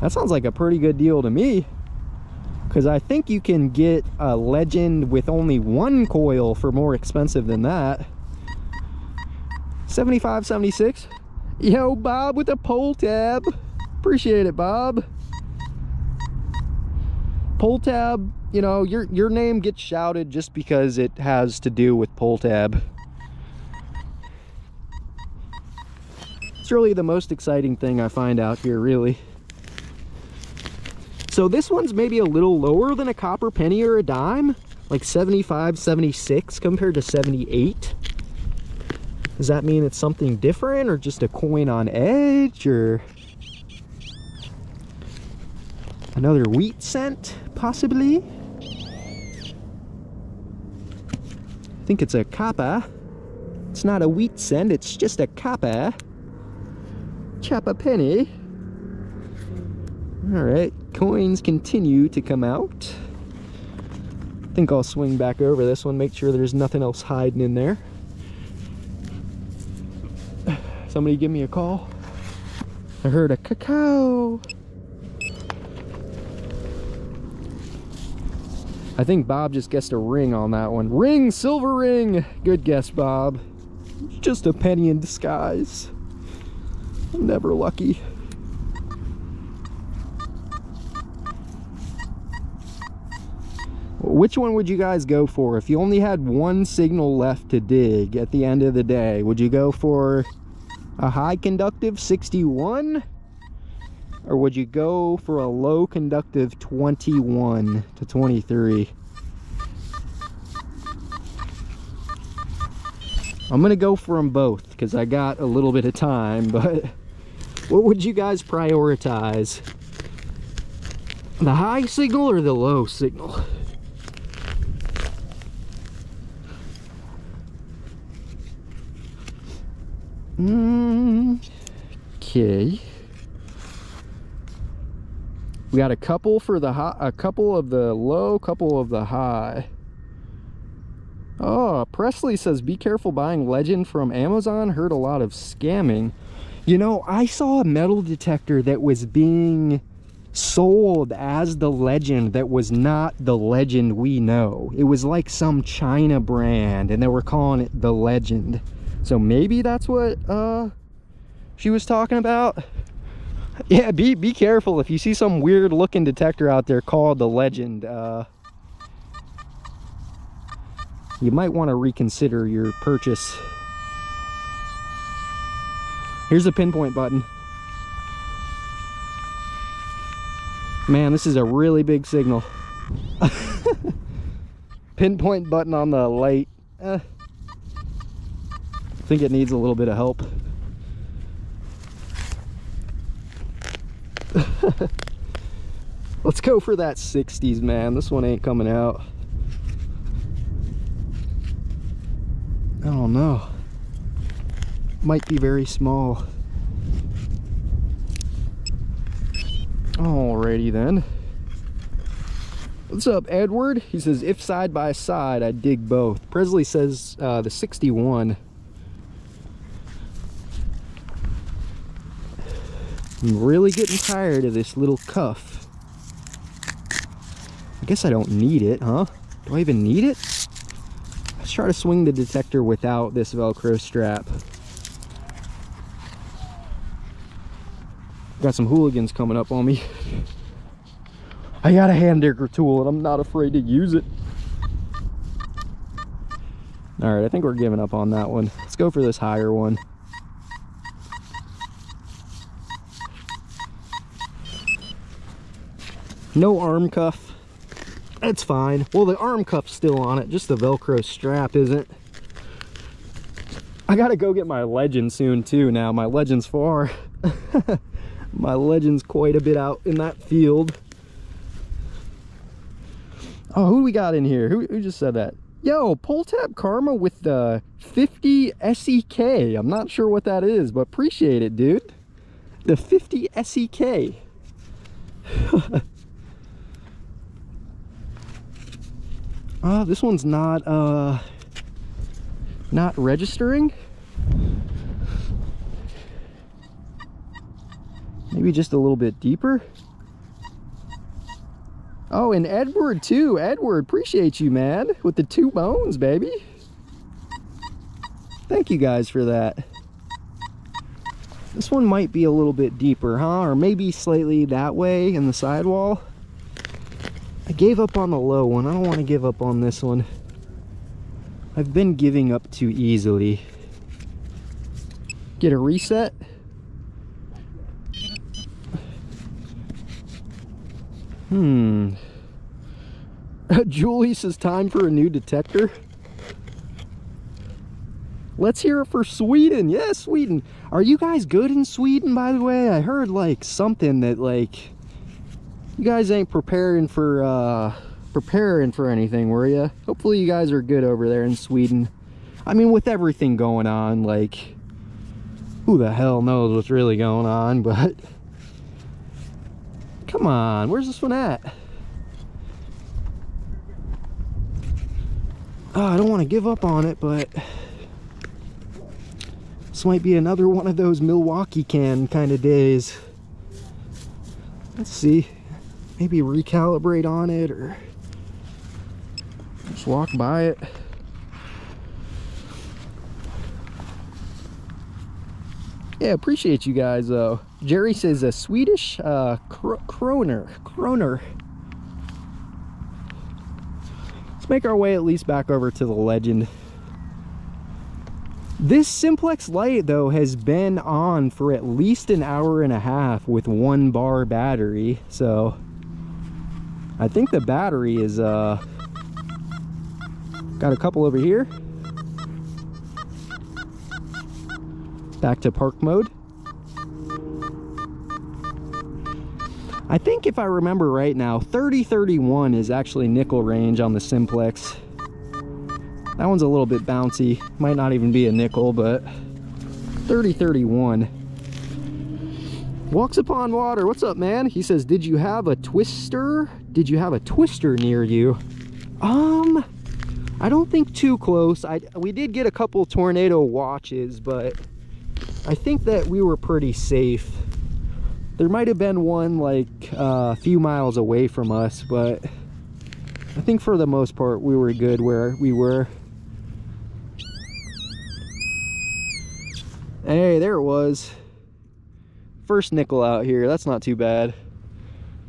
That sounds like a pretty good deal to me. Because I think you can get a Legend with only one coil for more expensive than that. 75, 76. Yo, Bob with a pull tab. Appreciate it, Bob. Pull tab, you know, your name gets shouted just because it has to do with pull tab. It's really the most exciting thing I find out here, really. So this one's maybe a little lower than a copper penny or a dime, Like 75, 76 compared to 78. Does that mean it's something different, or just a coin on edge, or another wheat cent, possibly? I think it's a kappa. It's not a wheat cent, it's just a kappa. Chapa penny. Alright, coins continue to come out. I think I'll swing back over this one, make sure there's nothing else hiding in there. Somebody give me a call. I heard a cacao. I think Bob just guessed a ring on that one. Ring, silver ring. Good guess, Bob. Just a penny in disguise. I'm never lucky. Which one would you guys go for if you only had one signal left to dig at the end of the day? Would you go for a high conductive 61, or would you go for a low conductive 21 to 23? I'm gonna go for them both because I got a little bit of time, but what would you guys prioritize? The high signal or the low signal? Okay. We got a couple for the high, a couple of the low, couple of the high. Oh, Presley says, be careful buying Legend from Amazon. Heard a lot of scamming. You know, I saw a metal detector that was being sold as the Legend that was not the Legend we know. It was like some China brand, and they were calling it the Legend. So maybe that's what she was talking about. Yeah, be careful if you see some weird looking detector out there called the Legend. You might want to reconsider your purchase. Here's the pinpoint button. Man, this is a really big signal. Pinpoint button on the light. I think it needs a little bit of help. Let's go for that 60s, man. This one ain't coming out. I don't know. Might be very small. Alrighty then. What's up, Edward? He says, if side by side, I'd dig both. Presley says the 61. I'm really getting tired of this little cuff. I guess I don't need it, huh? Do I even need it? Let's try to swing the detector without this Velcro strap. Got some hooligans coming up on me. I got a hand digger tool and I'm not afraid to use it. Alright, I think we're giving up on that one. Let's go for this higher one. No arm cuff. That's fine. Well, the arm cuff's still on it, just the Velcro strap isn't. I gotta go get my Legend soon too now. My Legend's far. My Legend's quite a bit out in that field. Oh, who we got in here? Who just said that? Yo, Pull Tab Karma with the 50 SEK. I'm not sure what that is, but appreciate it, dude. The 50 SEK. Oh, this one's not registering. Maybe just a little bit deeper. Oh, and Edward too. Edward, appreciate you, man, with the 2 bones, baby. Thank you guys for that. This one might be a little bit deeper, huh? Or maybe slightly that way in the sidewall. I gave up on the low one. I don't want to give up on this one. I've been giving up too easily. Get a reset. Julie says time for a new detector. Let's hear it for Sweden. Yeah, Sweden. Are you guys good in Sweden, by the way? I heard like something that like you guys ain't preparing for anything, were you? Hopefully you guys are good over there in Sweden. I mean, with everything going on, like who the hell knows what's really going on, but come on, where's this one at? Oh, I don't want to give up on it, but this might be another one of those Milwaukee can kind of days. Let's see. Maybe recalibrate on it or just walk by it. Yeah, appreciate you guys though. Jerry says a Swedish kroner. Let's make our way at least back over to the Legend. This Simplex Lite though has been on for at least an hour and a half with 1 bar battery, so I think the battery is got a couple over here. Back to park mode. I think if I remember right now, 30-31 is actually nickel range on the Simplex. That one's a little bit bouncy. Might not even be a nickel, but 30-31. Walks upon water. What's up, man? He says, did you have a twister? Did you have a twister near you? I don't think too close. We did get a couple tornado watches, but I think that we were pretty safe. There might have been one like a few miles away from us, but I think for the most part we were good where we were. Hey, there it was. First nickel out here. That's not too bad.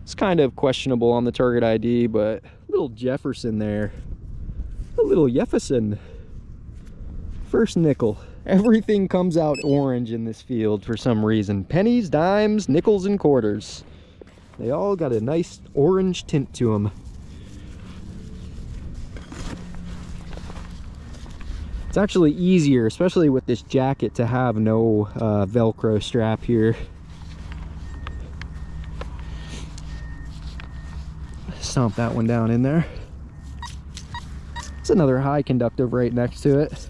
It's kind of questionable on the target ID, but little Jefferson there. A little Jefferson. First nickel. Everything comes out orange in this field for some reason. Pennies, dimes, nickels, and quarters. They all got a nice orange tint to them. It's actually easier, especially with this jacket, to have no Velcro strap here. Stomp that one down in there. It's another high conductive right next to it.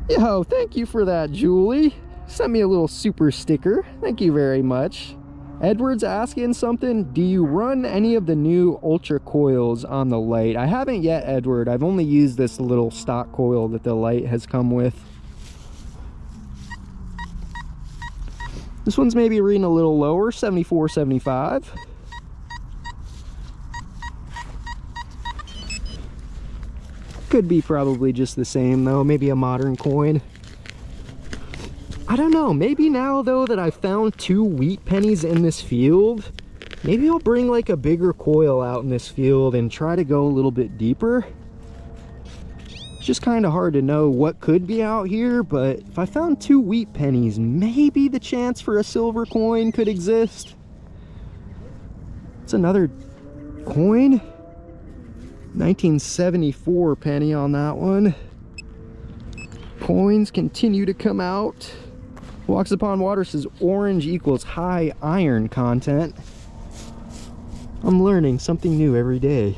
Yo, thank you for that, Julie. Sent me a little super sticker. Thank you very much. Edward's asking something. Do you run any of the new ultra coils on the Lite? I haven't yet, Edward. I've only used this little stock coil that the Lite has come with. This one's maybe reading a little lower, 74, 75. Could be probably just the same though, maybe a modern coin. I don't know, maybe now though that I've found 2 wheat pennies in this field, maybe I'll bring like a bigger coil out in this field and try to go a little bit deeper. It's just kind of hard to know what could be out here, but if I found 2 wheat pennies, maybe the chance for a silver coin could exist. It's another coin. 1974 penny on that one. Coins continue to come out. Walks upon water says orange equals high iron content. I'm learning something new every day.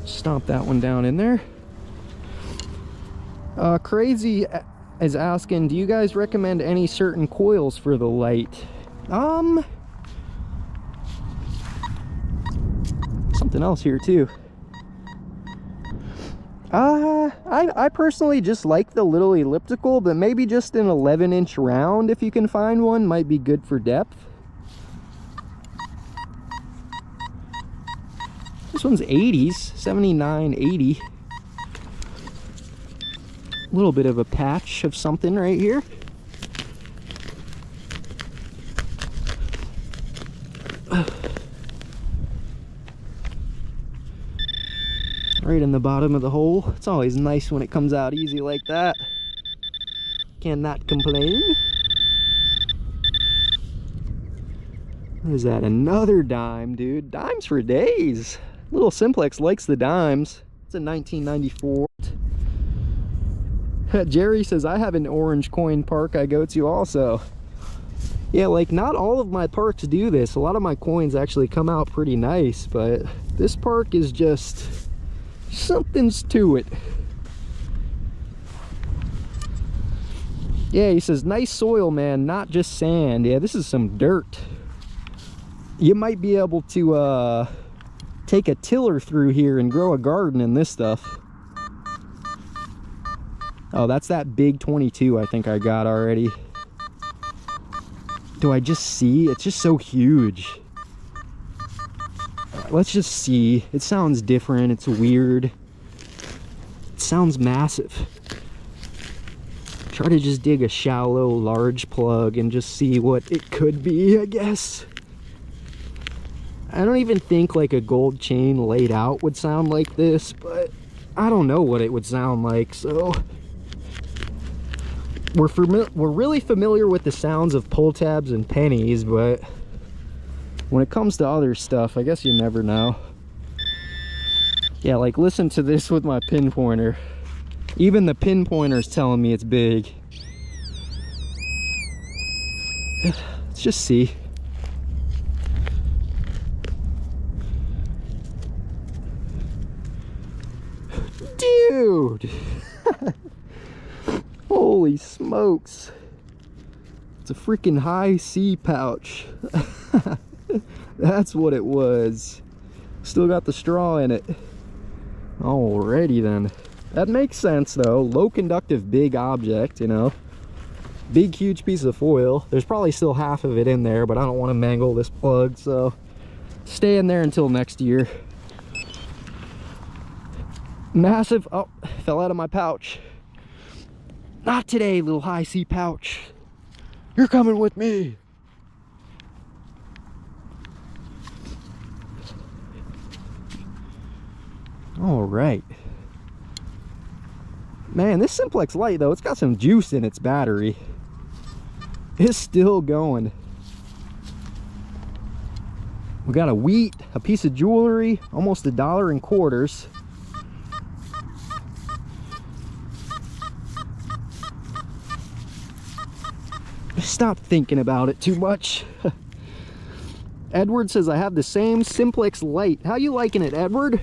Stomp that one down in there. Crazy is asking, do you guys recommend any certain coils for the Lite? Something else here too. I personally just like the little elliptical, but maybe just an 11-inch round, if you can find one, might be good for depth. This one's 80s, 79, 80. A little bit of a patch of something right here. Right in the bottom of the hole. It's always nice when it comes out easy like that. Cannot complain. What is that? Another dime, dude. Dimes for days. Little Simplex likes the dimes. It's a 1994. Jerry says, I have an orange coin park I go to also. Yeah, like not all of my parks do this. A lot of my coins actually come out pretty nice, but this park is just something's to it. Yeah, he says, nice soil, man, not just sand. Yeah, this is some dirt. You might be able to take a tiller through here and grow a garden in this stuff. Oh, that's that big 22 I think I got already. Do I just see? It's just so huge. Let's just see. It sounds different. It's weird. It sounds massive. Try to just dig a shallow, large plug and just see what it could be, I guess. I don't even think like a gold chain laid out would sound like this, but I don't know what it would sound like, so... We're really familiar with the sounds of pull tabs and pennies, but when it comes to other stuff, I guess you never know. Yeah, like listen to this with my pinpointer. Even the pinpointer's telling me it's big. Let's just see. Dude! Holy smokes. It's a freaking high C pouch. That's what it was. Still got the straw in it. Alrighty then. That makes sense though. Low conductive big object, you know. Big huge piece of foil. There's probably still half of it in there, but I don't want to mangle this plug, so stay in there until next year. Massive. Oh, fell out of my pouch. Not today, little high C pouch. You're coming with me. All right. Man, this Simplex Lite though, it's got some juice in its battery. It's still going. We got a wheat, a piece of jewelry, almost $1.25. Stop thinking about it too much. Edward says, I have the same Simplex Lite. How you liking it, Edward?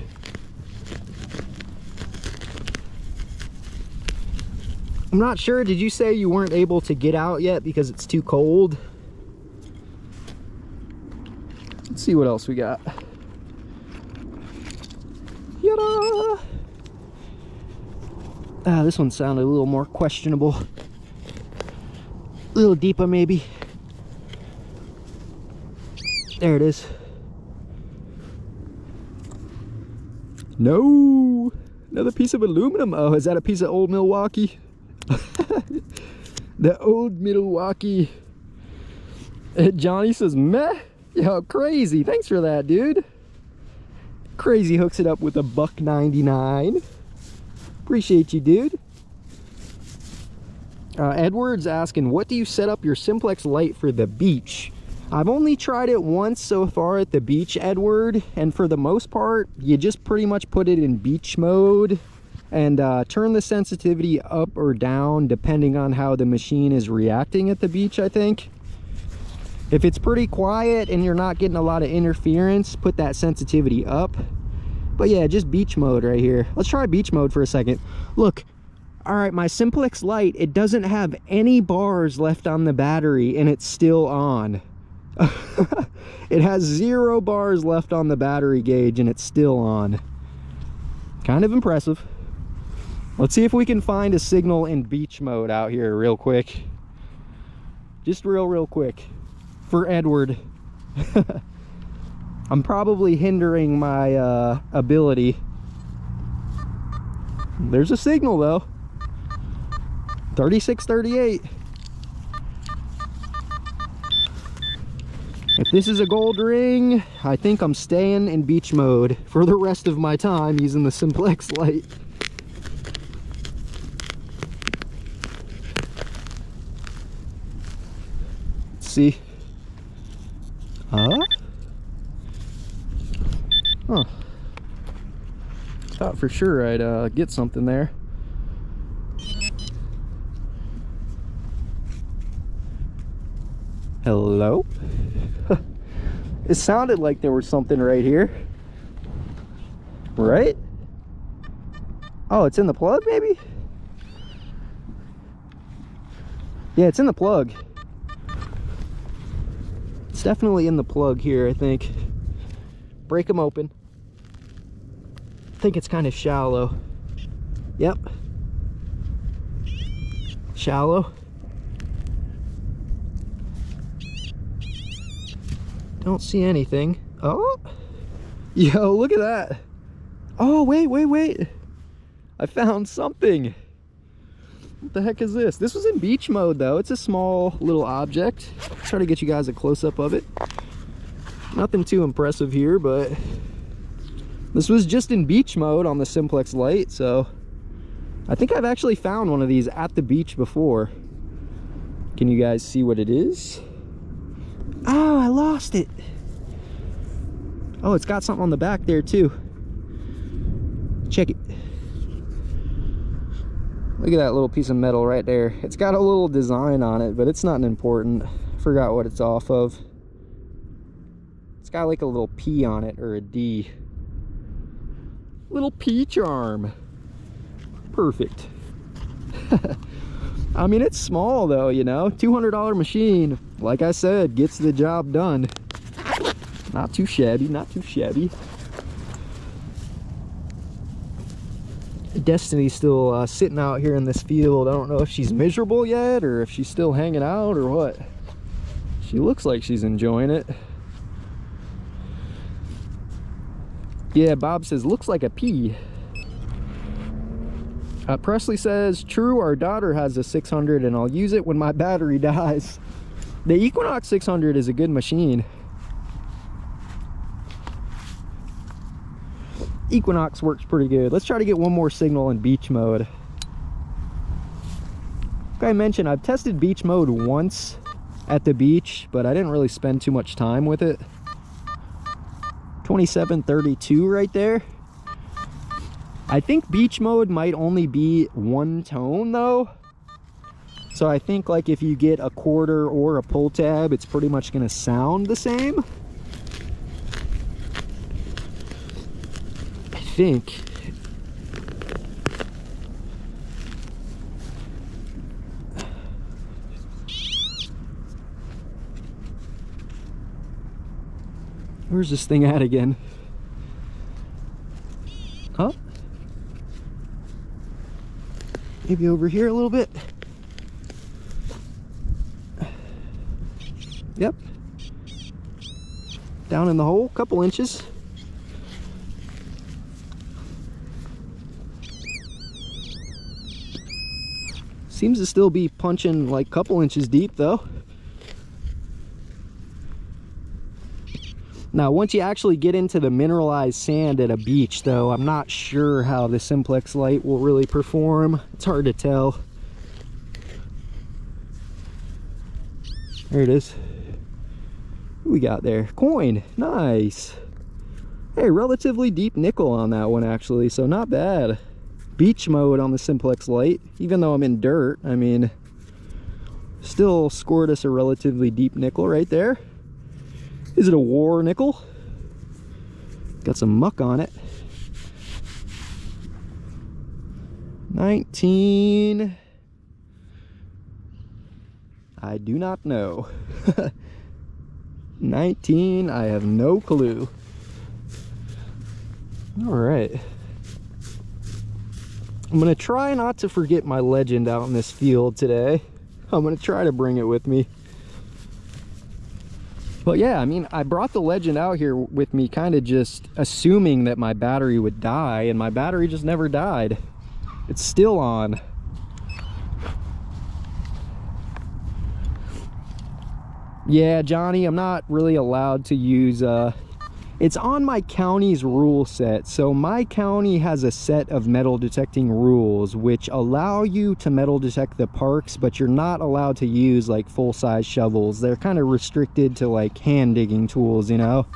I'm not sure. Did you say you weren't able to get out yet because it's too cold? Let's see what else we got. Yada! Ah, this one sounded a little more questionable. A little deeper maybe. There it is. No! Another piece of aluminum. Oh, is that a piece of old Milwaukee? The old Milwaukee. Johnny says, meh. Yo, crazy. Thanks for that, dude. Crazy hooks it up with a $1.99. Appreciate you, dude. Edward's asking, what do you set up your Simplex Lite for the beach? I've only tried it once so far at the beach, Edward, and for the most part, you just pretty much put it in beach mode and turn the sensitivity up or down depending on how the machine is reacting at the beach, I think. If it's pretty quiet and you're not getting a lot of interference, put that sensitivity up. But yeah, just beach mode right here. Let's try beach mode for a second. Look. All right, my Simplex Lite, it doesn't have any bars left on the battery and it's still on. It has 0 bars left on the battery gauge and it's still on. Kind of impressive. Let's see if we can find a signal in beach mode out here real quick. Just real quick. For Edward. I'm probably hindering my ability. There's a signal though. 3638. If this is a gold ring, I think I'm staying in beach mode for the rest of my time using the Simplex Lite. Let's see. Huh? Thought for sure I'd get something there. Hello? It sounded like there was something right here. Right? Oh, it's in the plug maybe? Yeah, it's in the plug. It's definitely in the plug here, I think. Break them open. I think it's kind of shallow. Yep. Shallow. Don't see anything. Oh! Yo, look at that. Oh, wait. I found something. What the heck is this? This was in beach mode though. It's a small little object. I'll try to get you guys a close-up of it. Nothing too impressive here, but this was just in beach mode on the Simplex Lite, so I think I've actually found one of these at the beach before. Can you guys see what it is? Oh, I lost it. Oh, it's got something on the back there too. Check it. Look at that little piece of metal right there. It's got a little design on it, but it's not important. I forgot what it's off of. It's got like a little P on it, or a D. Little P charm. Perfect. I mean, it's small though, you know. $200 machine, like I said, gets the job done. Not too shabby, not too shabby. Destiny's still sitting out here in this field. I don't know if she's miserable yet or if she's still hanging out or what. She looks like she's enjoying it. Yeah, Bob says, looks like a P. Presley says, true, our daughter has a 600 and I'll use it when my battery dies. The Equinox 600 is a good machine. Equinox works pretty good. Let's try to get one more signal in beach mode. Like I mentioned, I've tested beach mode once at the beach, but I didn't really spend too much time with it. 2732 right there. I think beach mode might only be one tone though. So I think like if you get a quarter or a pull tab, it's pretty much gonna sound the same. I think. Where's this thing at again? Huh? Maybe over here a little bit. Yep. Down in the hole, couple inches. Seems to still be punching like a couple inches deep though. Now, once you actually get into the mineralized sand at a beach though, I'm not sure how the Simplex Lite will really perform. It's hard to tell. There it is. What we got there? Coin. Nice. Hey, relatively deep nickel on that one actually, so not bad. Beach mode on the Simplex Lite, even though I'm in dirt, I mean, still scored us a relatively deep nickel right there. Is it a war nickel? Got some muck on it. 19. I do not know. 19, I have no clue. All right. I'm gonna try not to forget my legend out in this field today. I'm gonna try to bring it with me. But yeah, I mean, I brought the legend out here with me kind of just assuming that my battery would die, and my battery just never died. It's still on. Yeah, Johnny, I'm not really allowed to use It's on my county's rule set. So my county has a set of metal detecting rules which allow you to metal detect the parks, but you're not allowed to use like full-size shovels. They're kind of restricted to like hand digging tools, you know.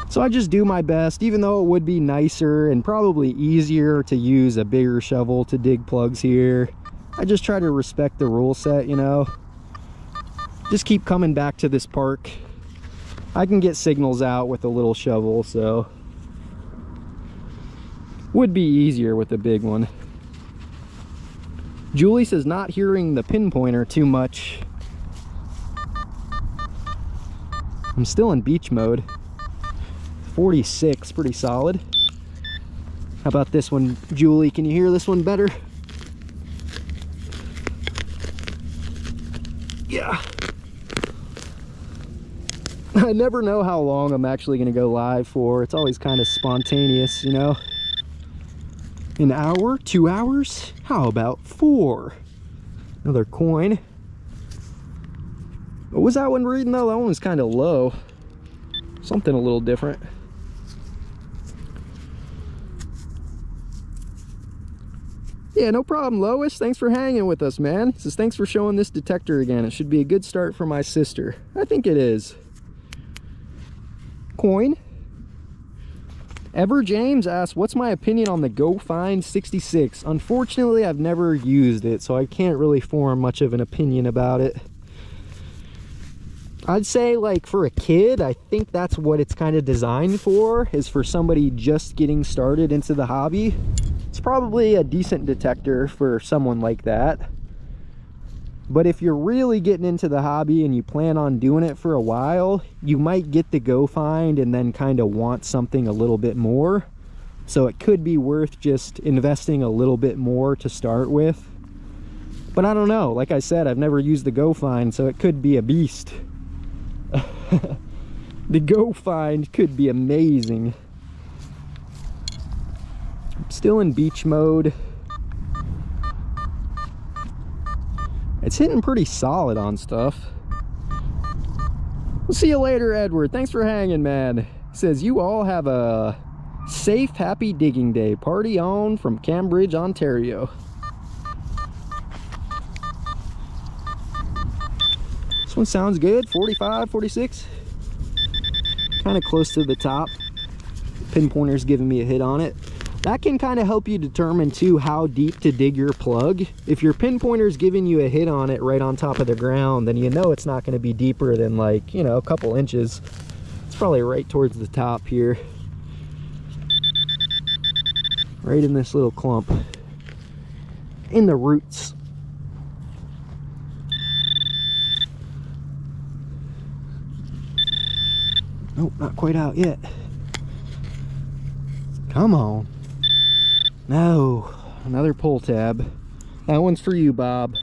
So I just do my best, even though it would be nicer and probably easier to use a bigger shovel to dig plugs here. I just try to respect the rule set, you know. Just keep coming back to this park. I can get signals out with a little shovel, so would be easier with a big one. Julie says not hearing the pinpointer too much. I'm still in beach mode. 46, pretty solid. How about this one, Julie? Can you hear this one better? Yeah. I never know how long I'm actually going to go live for. It's always kind of spontaneous, you know. An hour? 2 hours? How about 4? Another coin. What was that one reading though? That one was kind of low. Something a little different. Yeah, no problem, Lois. Thanks for hanging with us, man. He says, thanks for showing this detector again. It should be a good start for my sister. I think it is. Coin. Ever James asks, what's my opinion on the Go Find 66? Unfortunately, I've never used it, so I can't really form much of an opinion about it. I'd say, like, for a kid, I think that's what it's kind of designed for, is for somebody just getting started into the hobby. It's probably a decent detector for someone like that. But if you're really getting into the hobby and you plan on doing it for a while, you might get the Go Find and then kind of want something a little bit more. So it could be worth just investing a little bit more to start with. But I don't know. Like I said, I've never used the Go Find, so it could be a beast. The Go Find could be amazing. I'm still in beach mode. It's hitting pretty solid on stuff. We'll see you later, Edward. Thanks for hanging, man. He says, you all have a safe, happy digging day. Party on from Cambridge, Ontario. This one sounds good. 45, 46. Kind of close to the top. Pinpointer's giving me a hit on it. That can kind of help you determine too how deep to dig your plug. If your pinpointer's giving you a hit on it right on top of the ground, then you know it's not going to be deeper than, like, you know, a couple inches. It's probably right towards the top here. Right in this little clump. In the roots. Nope, not quite out yet. Come on. No, another pull tab. That one's for you, Bob.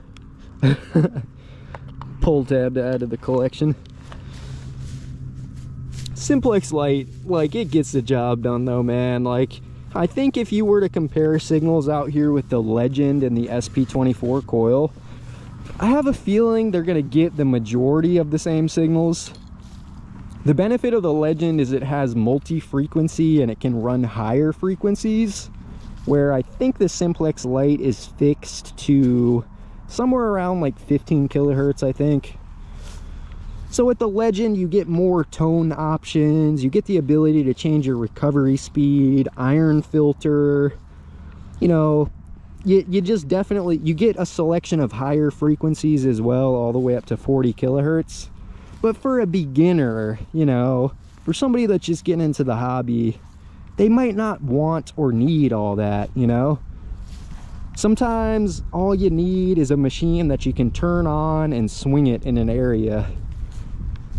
Pull tab to add to the collection. Simplex Lite, like, it gets the job done though, man. Like, I think if you were to compare signals out here with the Legend and the SP24 coil, I have a feeling they're gonna get the majority of the same signals. The benefit of the Legend is it has multi-frequency and it can run higher frequencies, where I think the Simplex Lite is fixed to somewhere around like 15 kilohertz, I think. So with the Legend, you get more tone options, you get the ability to change your recovery speed, iron filter, you know, you just definitely, you get a selection of higher frequencies as well, all the way up to 40 kilohertz. But for a beginner, you know, for somebody that's just getting into the hobby, they might not want or need all that, you know. Sometimes all you need is a machine that you can turn on and swing it in an area.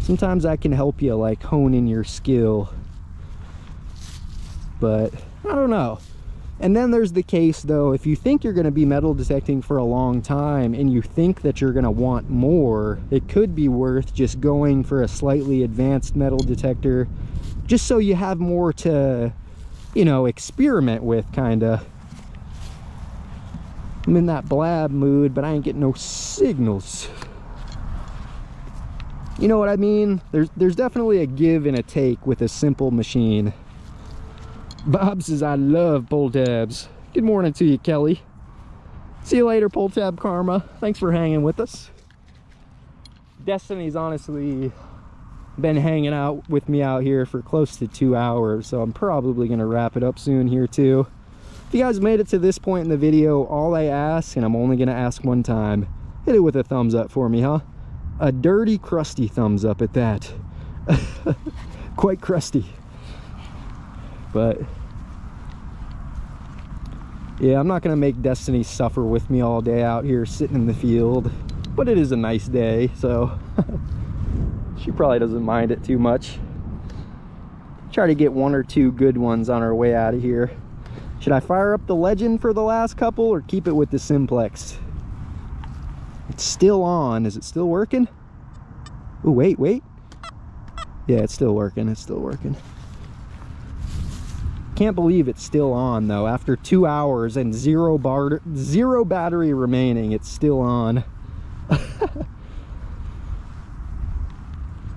Sometimes that can help you, like, hone in your skill. But I don't know. And then there's the case though, if you think you're going to be metal detecting for a long time and you think that you're going to want more, it could be worth just going for a slightly advanced metal detector, just so you have more to, you know, experiment with, kind of. I'm in that blab mood, but I ain't getting no signals. You know what I mean? There's definitely a give and a take with a simple machine. Bob says, I love pull tabs. Good morning to you, Kelly. See you later, pull tab karma. Thanks for hanging with us. Destiny's honestly been hanging out with me out here for close to 2 hours, so I'm probably gonna wrap it up soon here too. If you guys made it to this point in the video, all I ask, and I'm only gonna ask one time, hit it with a thumbs up for me, huh? A dirty, crusty thumbs up at that. Quite crusty. But yeah, I'm not gonna make Destiny suffer with me all day out here sitting in the field, but it is a nice day, so she probably doesn't mind it too much. Try to get 1 or 2 good ones on our way out of here. Should I fire up the Legend for the last couple or keep it with the Simplex? It's still on. Is it still working? Oh, wait. Yeah, it's still working. It's still working. Can't believe it's still on though. After 2 hours and zero battery remaining, it's still on.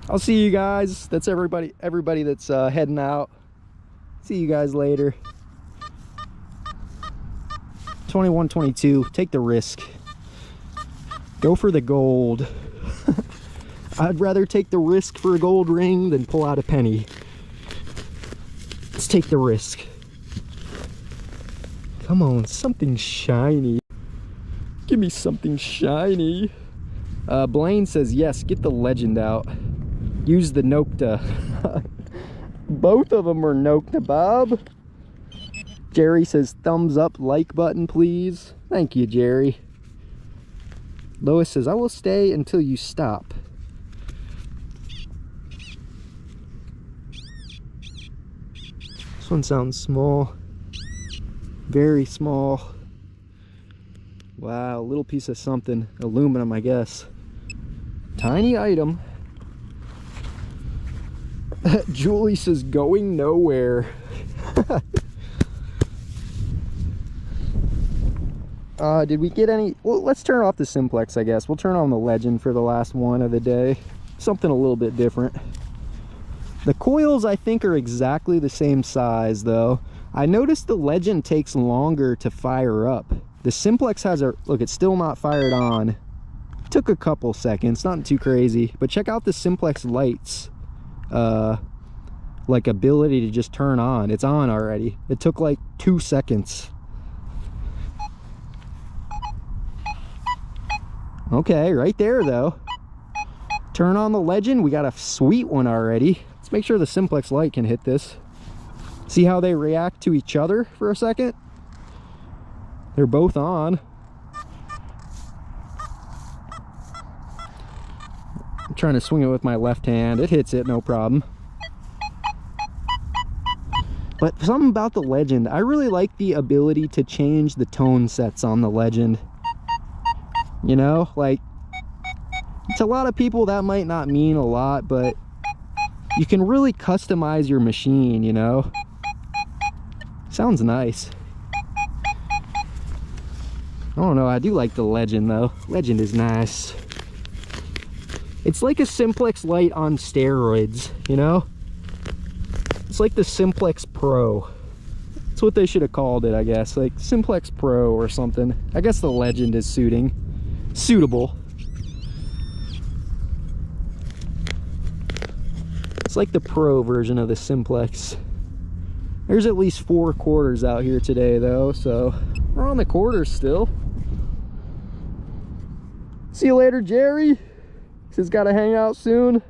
I'll see you guys. That's everybody that's heading out. See you guys later. 21-22. Take the risk. Go for the gold. I'd rather take the risk for a gold ring than pull out a penny. Let's take the risk. Come on, something shiny. Give me something shiny. Blaine says, yes, get the Legend out. Use the Nokta. Both of them are Nokta, Bob. Jerry says, thumbs up, like button, please. Thank you, Jerry. Lois says, I will stay until you stop. This one sounds small. Very small. Wow, little piece of something. Aluminum, I guess. Tiny item. Julie says, going nowhere. Did we get any? Well, let's turn off the Simplex, I guess. We'll turn on the Legend for the last one of the day. Something a little bit different. The coils, I think, are exactly the same size, though. I noticed the Legend takes longer to fire up. The Simplex has a... Look, it's still not fired on. Took a couple seconds, not too crazy. But check out the Simplex Lite's like ability to just turn on. It's on already. It took like 2 seconds. Okay, right there though. Turn on the Legend. We got a sweet one already. Let's make sure the Simplex Lite can hit this. See how they react to each other for a second? They're both on. I'm trying to swing it with my left hand. It hits it, no problem. But something about the Legend, I really like the ability to change the tone sets on the Legend. You know, like, to a lot of people that might not mean a lot, but you can really customize your machine, you know? Sounds nice. I don't know, I do like the Legend though. Legend is nice. It's like a Simplex Lite on steroids, you know? It's like the Simplex Pro. That's what they should have called it, I guess. Like Simplex Pro or something. I guess the Legend is suitable. It's like the Pro version of the Simplex. There's at least 4 quarters out here today though, so we're on the quarters still. See you later, Jerry. Says gotta hang out soon.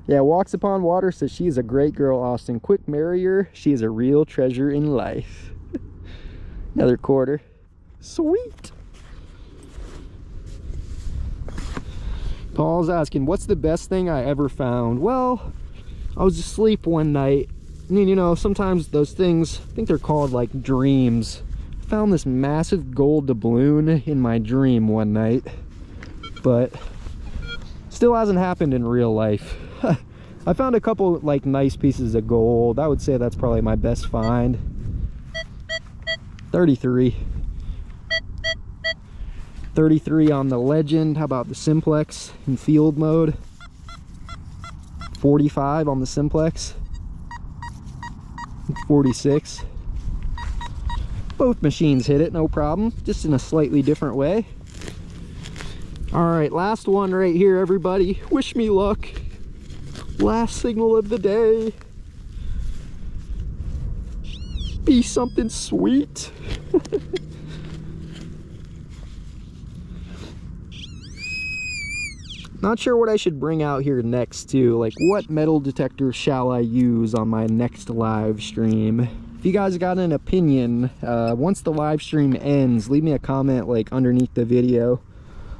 Yeah, Walks Upon Water says she is a great girl, Austin. Quick marry her. She is a real treasure in life. Another quarter. Sweet. Paul's asking, what's the best thing I ever found? Well, I was asleep one night. I mean, you know, sometimes those things, I think they're called like dreams. I found this massive gold doubloon in my dream one night, but still hasn't happened in real life. I found a couple like nice pieces of gold. I would say that's probably my best find. 33 on the Legend. How about the Simplex in field mode? 45 on the Simplex, 46. Both machines hit it, no problem, just in a slightly different way. All right, last one right here, everybody. Wish me luck. Last signal of the day. Be something sweet. Not sure what I should bring out here next too. Like, what metal detector shall I use on my next live stream? If you guys got an opinion, once the live stream ends, leave me a comment like underneath the video.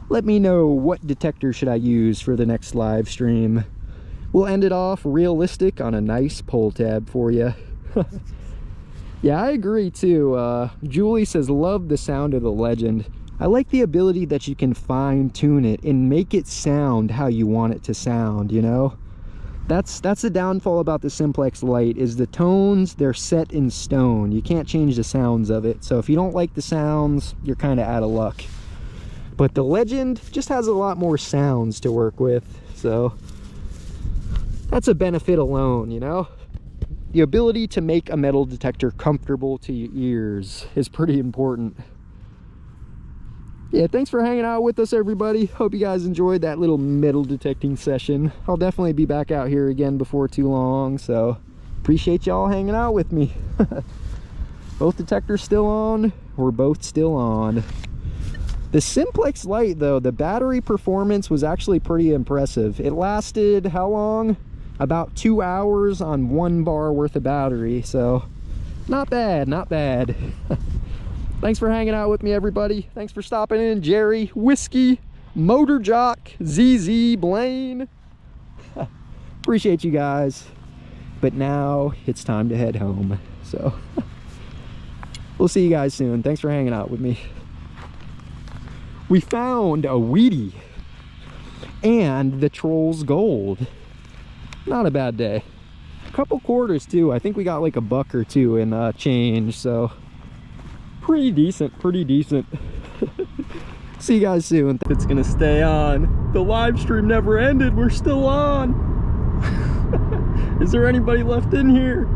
Let me know what detector should I use for the next live stream. We'll end it off realistic on a nice pull tab for you. Yeah, I agree too. Julie says, love the sound of the Legend. I like the ability that you can fine tune it and make it sound how you want it to sound, you know? That's the downfall about the Simplex Lite, is the tones, they're set in stone. You can't change the sounds of it. So if you don't like the sounds, you're kind of out of luck. But the Legend just has a lot more sounds to work with, so that's a benefit alone, you know? The ability to make a metal detector comfortable to your ears is pretty important. Yeah, thanks for hanging out with us, everybody. Hope you guys enjoyed that little metal detecting session. I'll definitely be back out here again before too long, so appreciate y'all hanging out with me. Both detectors still on. We're both still on. The Simplex Lite, though, the battery performance was actually pretty impressive. It lasted how long? About 2 hours on 1 bar worth of battery, so not bad, not bad. Thanks for hanging out with me, everybody. Thanks for stopping in, Jerry, Whiskey, Motor Jock, ZZ, Blaine. Appreciate you guys. But now it's time to head home, so we'll see you guys soon. Thanks for hanging out with me. We found a Wheatie and the Troll's Gold. Not a bad day. A couple quarters too. I think we got like $1 or $2 in change, so pretty decent, pretty decent. See you guys soon. It's gonna stay on. The live stream never ended. We're still on. Is there anybody left in here?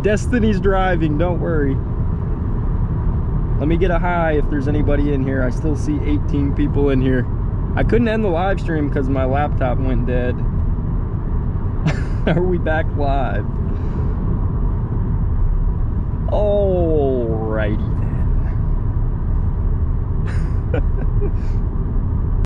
Destiny's driving, don't worry. Let me get a hi if there's anybody in here. I still see 18 people in here. I couldn't end the live stream because my laptop went dead. Are we back live? Alrighty then.